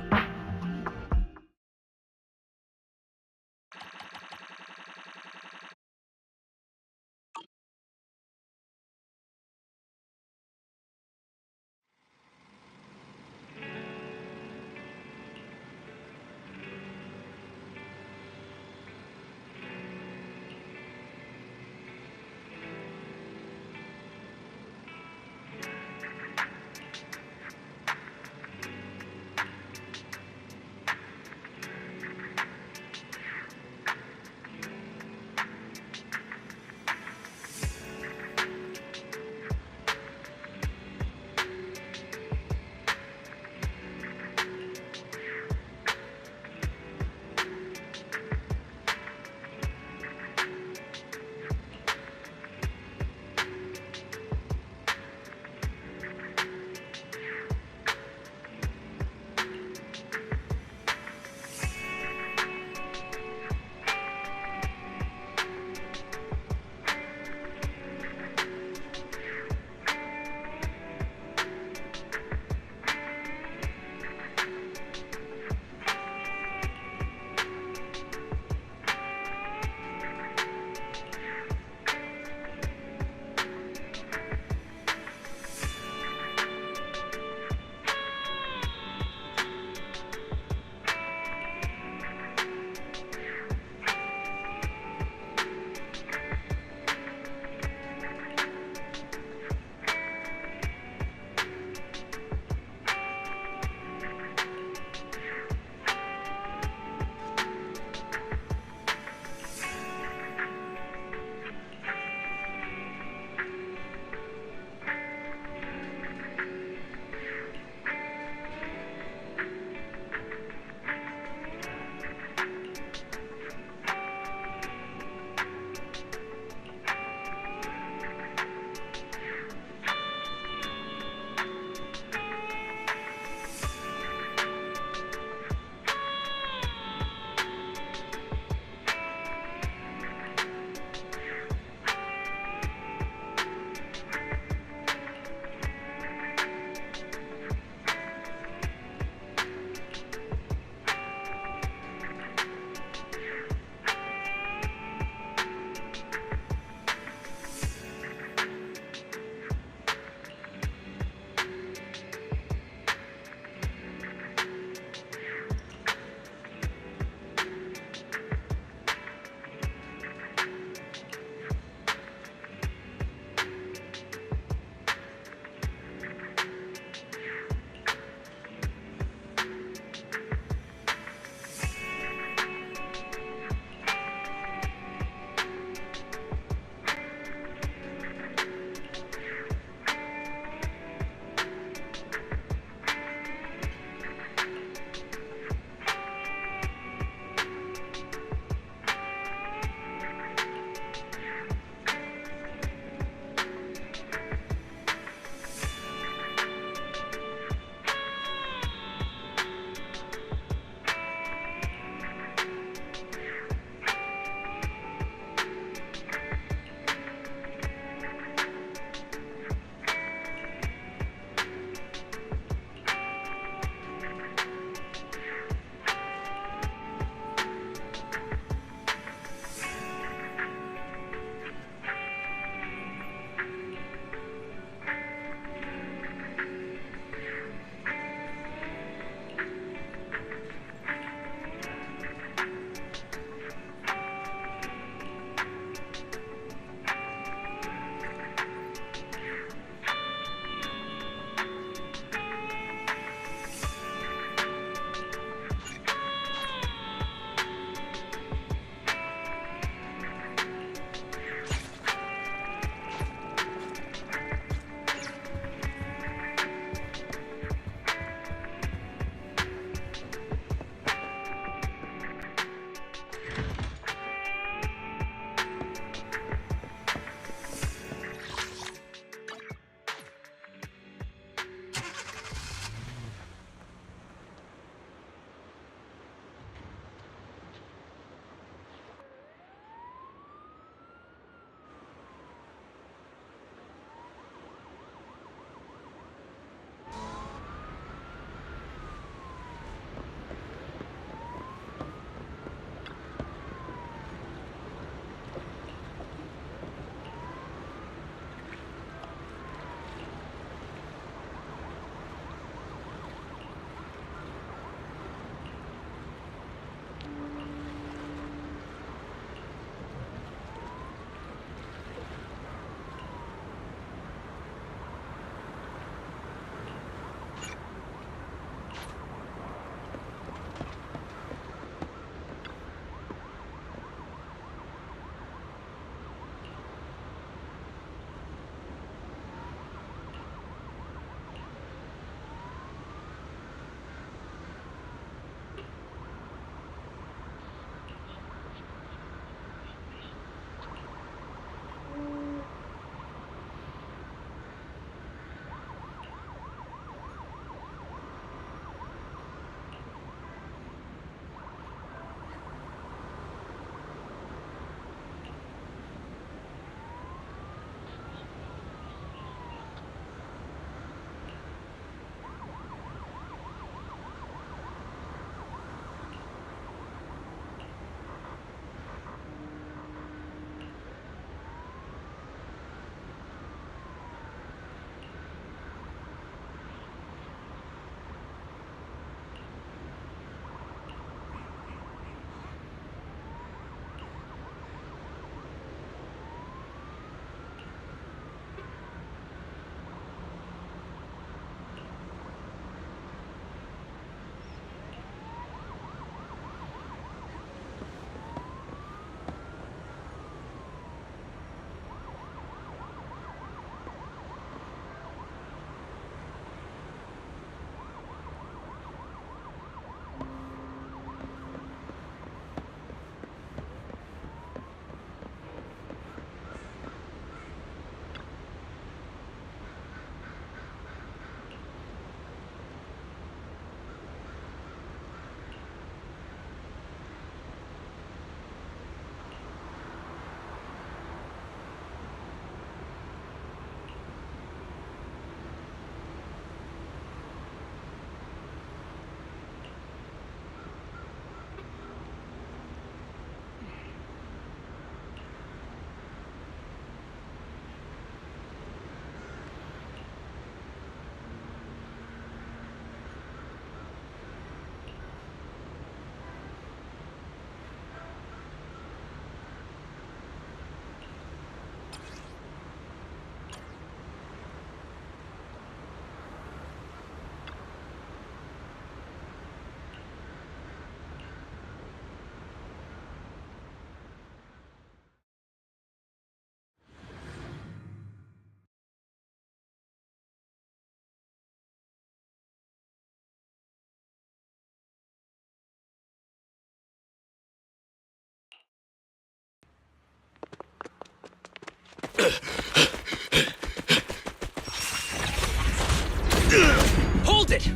Hold it!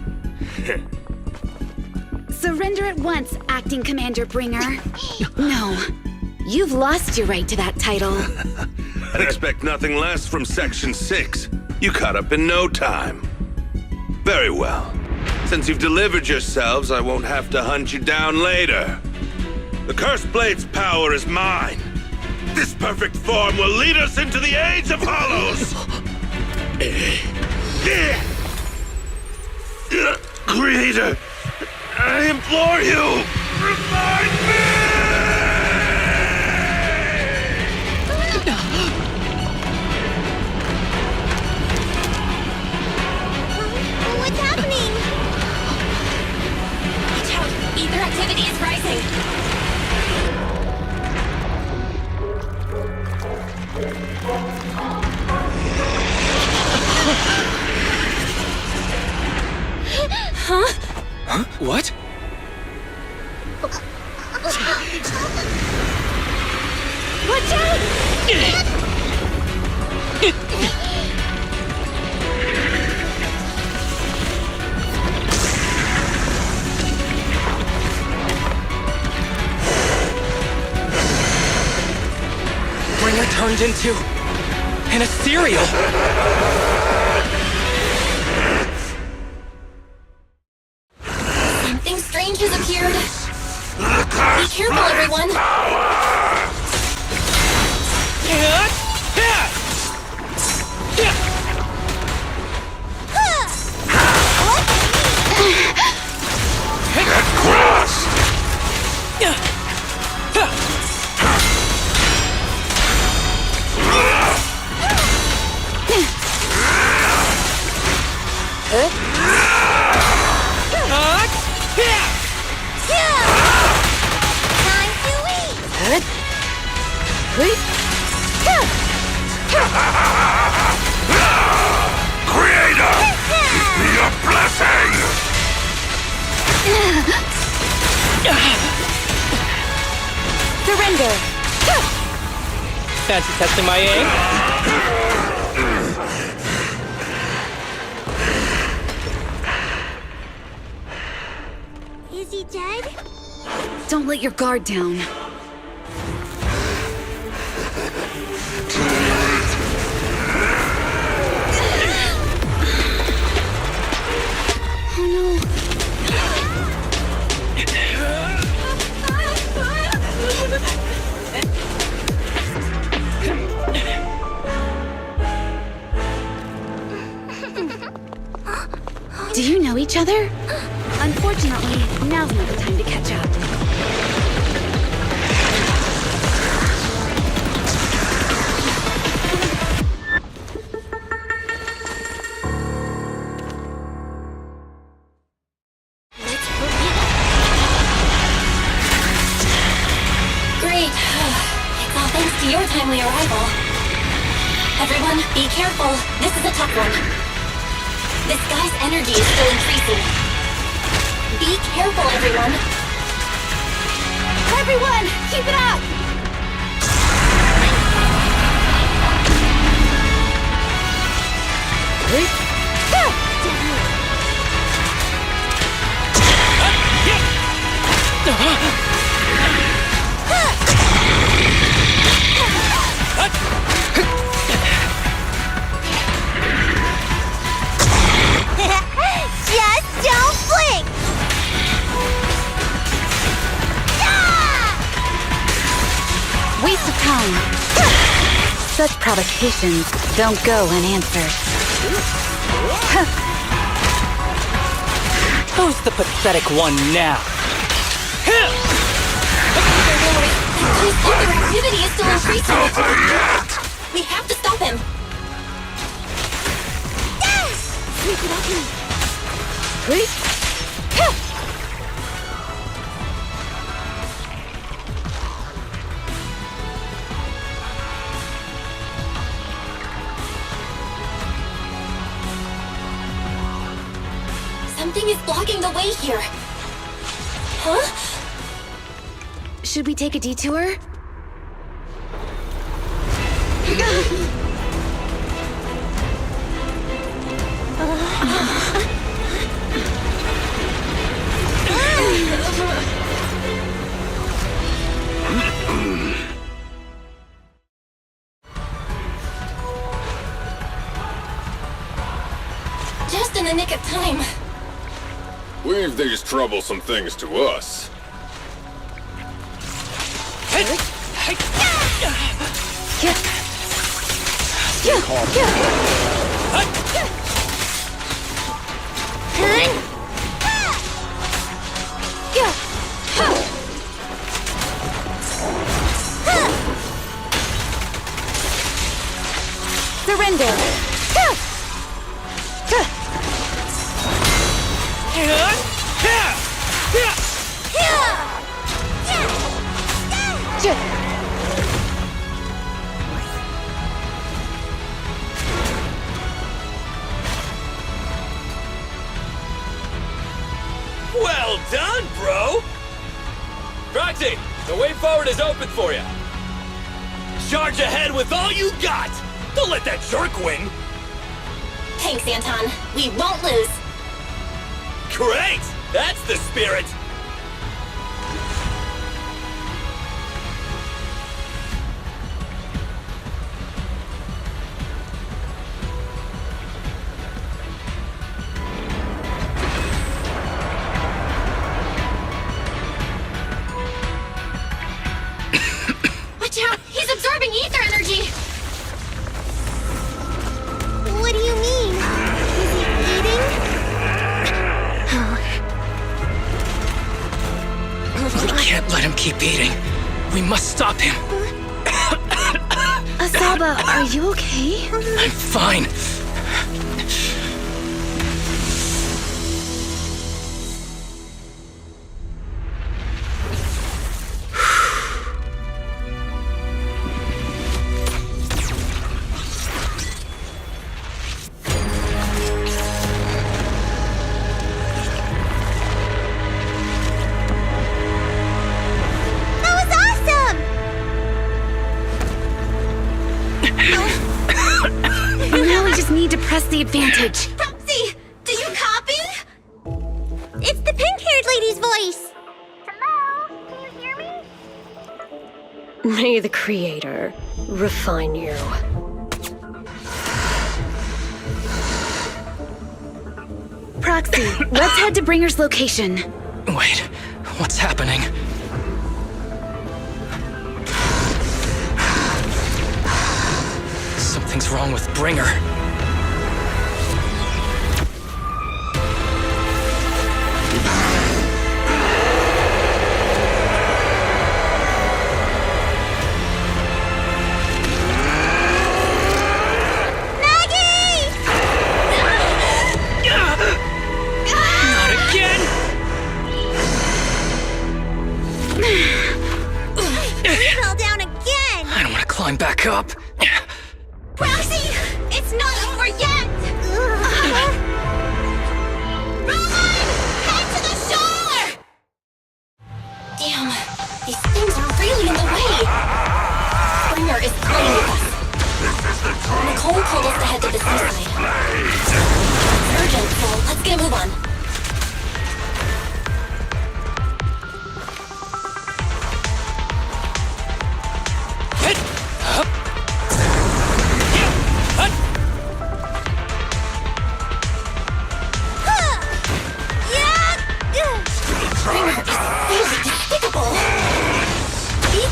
Surrender at once, Acting Commander Bringer. No, you've lost your right to that title. I'd expect nothing less from Section 6. You caught up in no time. Very well. Since you've delivered yourselves, I won't have to hunt you down later. The Cursed Blade's power is mine. This perfect form will lead us into the Age of Hollows! Creator, I implore you, revive What's happening? Watch out! Ether activity is rising! Huh? What? Watch out! Bringer turned into an ethereal. Something strange has appeared. Be careful, everyone. Creator! Give me your blessing! Surrender! Fancy testing my aim? Is he dead? Don't let your guard down. Oh no. Do you know each other? Unfortunately, now's not the time to catch up. Great. It's all thanks to your timely arrival. Everyone, be careful. This is a tough one. This guy's energy is still increasing. Be careful, everyone. Everyone, keep it up! Just don't blink! Waste of time. Such provocations don't go unanswered. Who's the pathetic one now? His other activity is still increasing. We have to stop him. Sneak it up here. Something is blocking the way here. Huh? Should we take a detour? in the nick of time. Leave these troublesome things to us. Surrender. Well done, bro! Proxy, the way forward is open for you. Charge ahead with all you got! Don't let that jerk win! Thanks, Anton. We won't lose. Great! That's the spirit! Watch out! He's absorbing ether energy! What do you mean? Is he eating? We can't let him keep eating. We must stop him. Asaba, are you okay? I'm fine. Press the advantage. Proxy, do you copy? It's the pink-haired lady's voice. Hello, can you hear me? May the Creator refine you. Proxy, let's head to Bringer's location. Wait, what's happening? Something's wrong with Bringer. Climb back up. Proxy, it's not over yet. Roman, head to the shore. Damn, these things are really in the way. Springer is playing with us. Nicole told us to head to the seaside. It's urgent, so let's get a move on.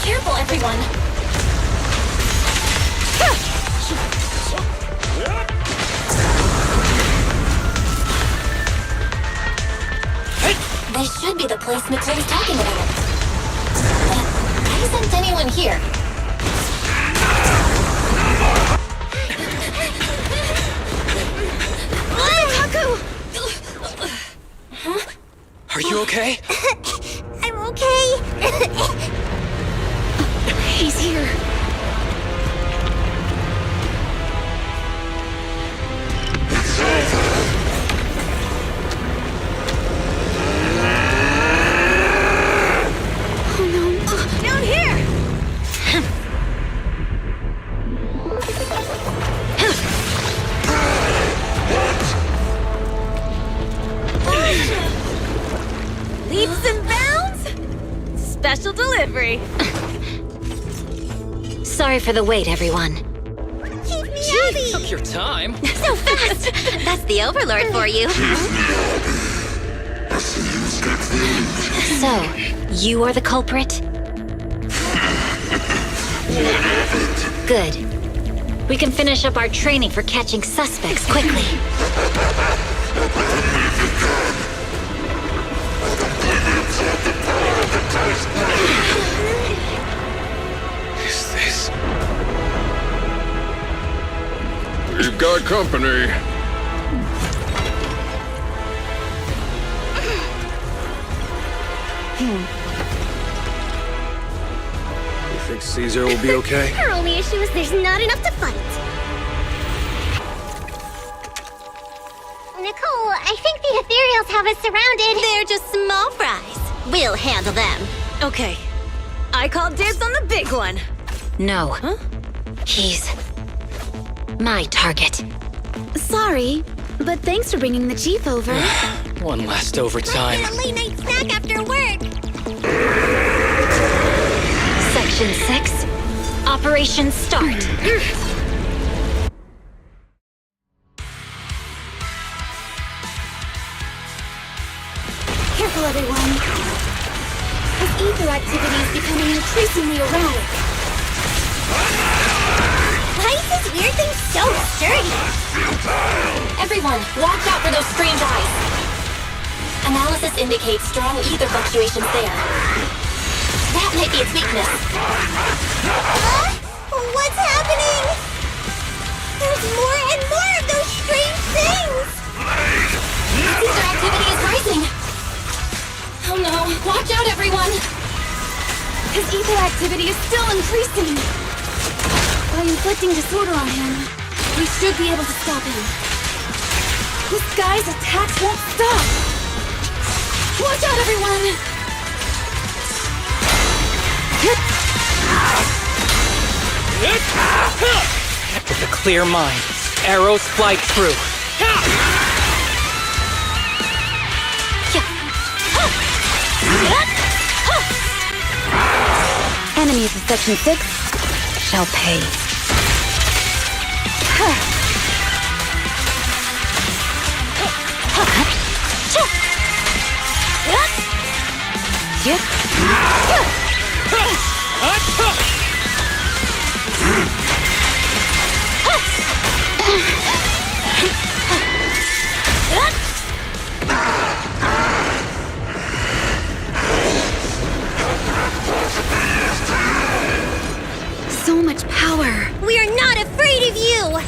Careful, everyone! This should be the place Nicole was talking about. But why isn't anyone here? Huh? Are you okay? I'm okay. He's here. Oh no. Down here! Leaps and bounds? Special delivery. Sorry for the wait, everyone. Keep me out Shelby! Took your time. So fast! That's the Overlord for you. So, you are the culprit? Good. We can finish up our training for catching suspects quickly. Is this? We've got company. You think Caesar will be okay? Our only issue is there's not enough to fight. Nicole, I think the Ethereals have us surrounded. They're just small fries. We'll handle them. Okay. I call dibs on the big one. No. Huh? He's my target. Sorry, but thanks for bringing the chief over. One last overtime. A late night snack after work. Section 6. Operation start. Careful, everyone. His ether activity is becoming increasingly erratic. Why is this weird thing so sturdy? Everyone, watch out for those strange eyes. Analysis indicates strong ether fluctuations there. That might be its weakness. What's happening? There's more and more of those strange things! Its ether activity is rising. Oh no, watch out everyone! His ether activity is still increasing. By inflicting disorder on him, we should be able to stop him. This guy's attacks won't stop. Watch out, everyone! With a clear mind, arrows fly through. Enemies of Section 6 shall pay. So much power. We are not afraid of you!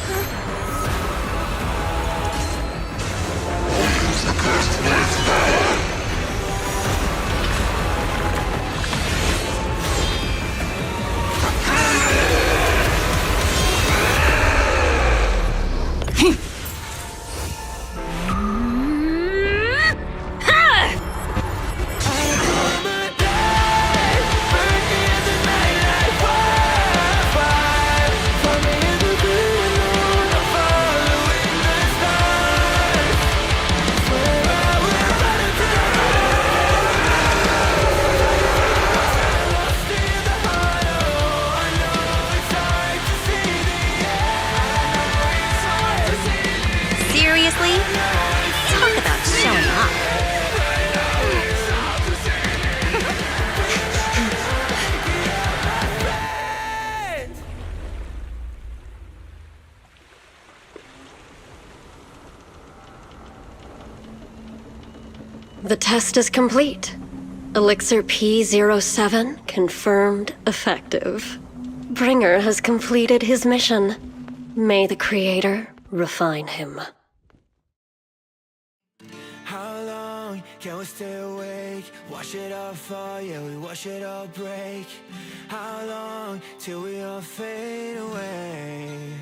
Seriously? Talk about showing off. The test is complete. Elixir P07 confirmed effective. Bringer has completed his mission. May the Creator refine him. How long can we stay awake? Wash it all fall, yeah, we wash it all break. How long till we all fade away?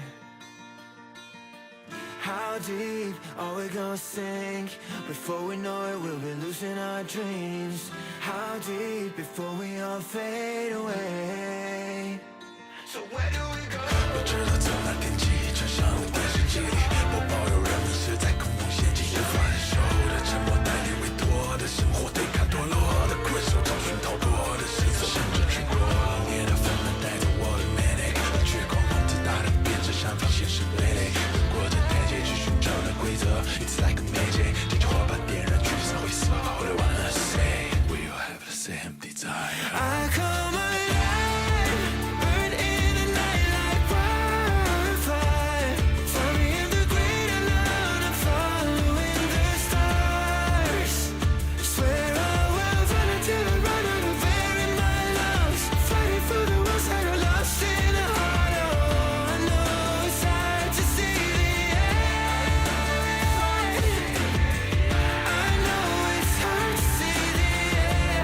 How deep are we gonna sink? Before we know it, we'll be losing our dreams. How deep before we all fade away? So where do we go? 我知道从那天起，穿上了电视机里，我保有人们是在恐怖陷阱里反手的沉默，带你委托的生活，对抗堕落的困兽，找寻逃脱的线索，甚至去过冷冽的纷乱，带着我的 manic，绝光光自大的变成上方现实 manic。It's like magic. 这句话把点燃，聚散会死。What I wanna say, we all have the same desire. I come alive, burn in the night like wildfire. Find me in the great alone, I'm following the stars. Swear I will run until I run out of air in my lungs. Fighting for the ones that are lost in the hollow. I know it's hard to see the end. I know it's hard to see the end.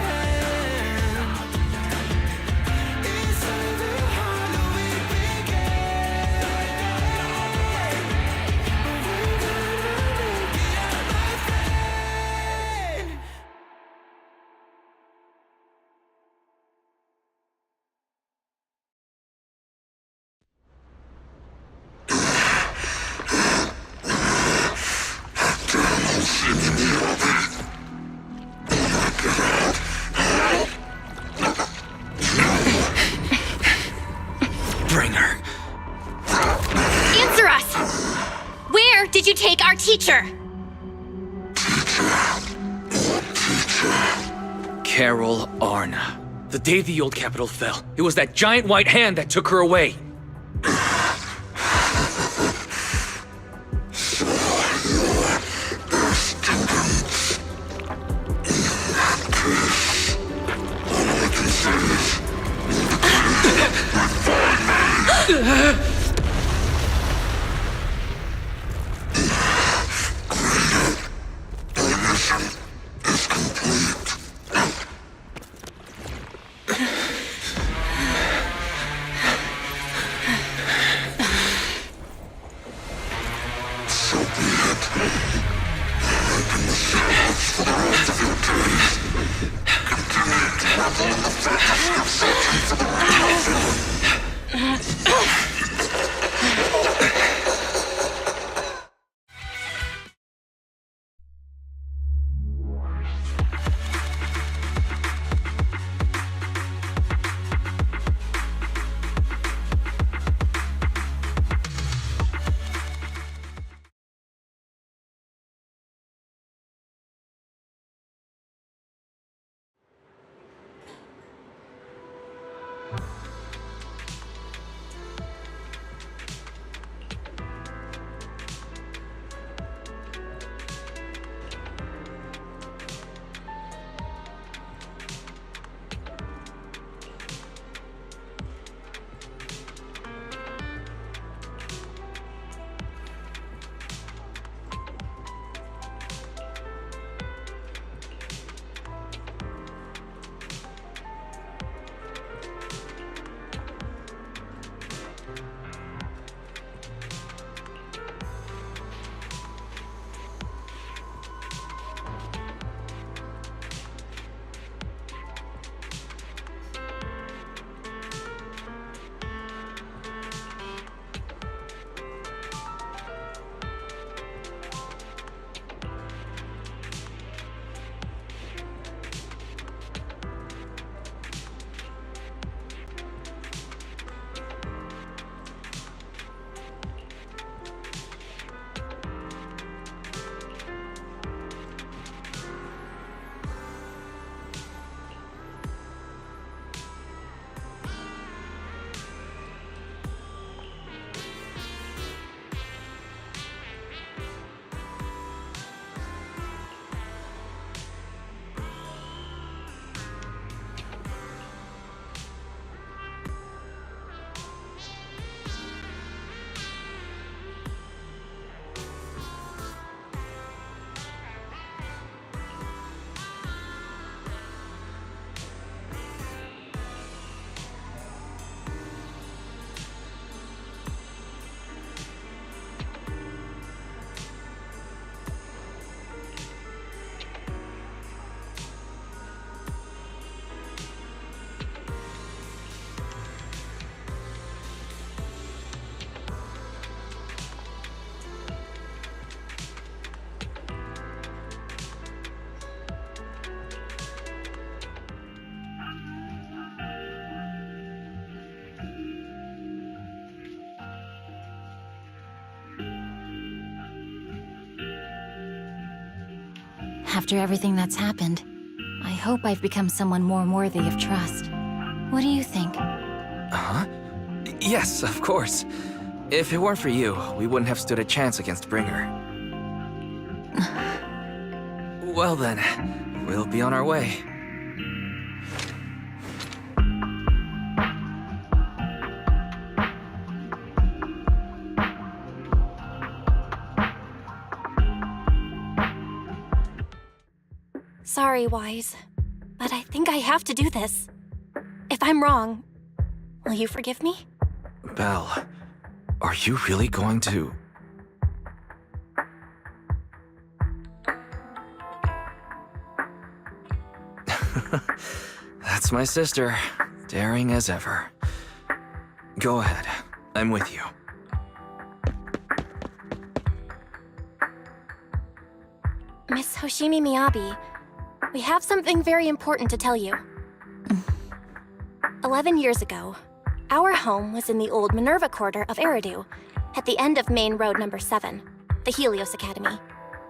Inside the hollow we began. We're gonna make it out, my friend. Bring her. Answer us! Where did you take our teacher? Carol Arna. The day the old capital fell, it was that giant white hand that took her away. After everything that's happened, I hope I've become someone more worthy of trust. What do you think? Huh? Yes, of course. If it weren't for you, we wouldn't have stood a chance against Bringer. Well then, we'll be on our way. Sorry, Wise, but I think I have to do this. If I'm wrong, will you forgive me? Belle, are you really going to... That's my sister, daring as ever. Go ahead, I'm with you. Miss Hoshimi Miyabi, we have something very important to tell you. 11 years ago, our home was in the old Minerva quarter of Eridu, at the end of Main Road number 7, the Helios Academy.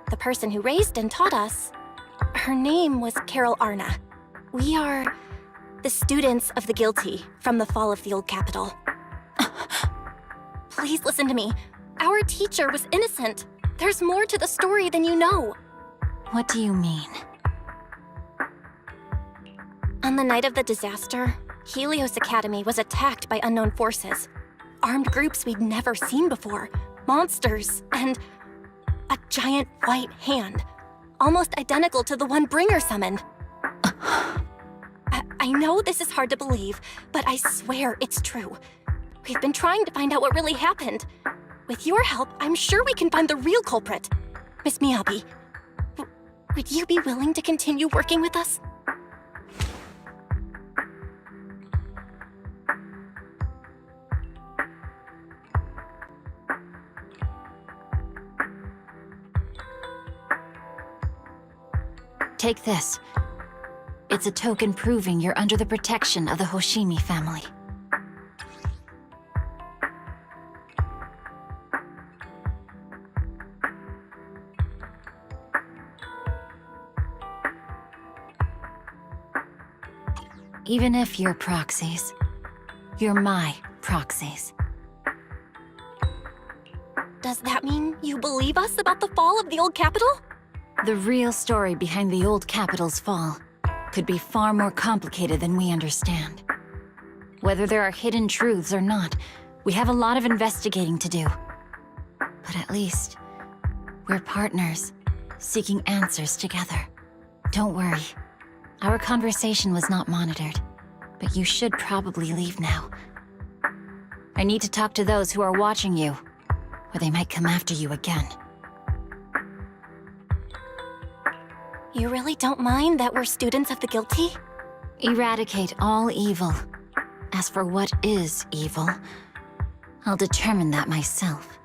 The person who raised and taught us, her name was Carol Arna. We are the students of the guilty from the fall of the old capital. Please listen to me. Our teacher was innocent. There's more to the story than you know. What do you mean? On the night of the disaster, Helios Academy was attacked by unknown forces. Armed groups we'd never seen before. Monsters, and a giant white hand. Almost identical to the one Bringer summoned. I know this is hard to believe, but I swear it's true. We've been trying to find out what really happened. With your help, I'm sure we can find the real culprit. Miss Miyabi, would you be willing to continue working with us? Take this. It's a token proving you're under the protection of the Hoshimi family. Even if you're proxies, you're my proxies. Does that mean you believe us about the fall of the old capital? The real story behind the old capital's fall could be far more complicated than we understand. Whether there are hidden truths or not, we have a lot of investigating to do. But at least, we're partners, seeking answers together. Don't worry. Our conversation was not monitored, but you should probably leave now. I need to talk to those who are watching you, or they might come after you again. You really don't mind that we're students of the guilty? Eradicate all evil. As for what is evil, I'll determine that myself.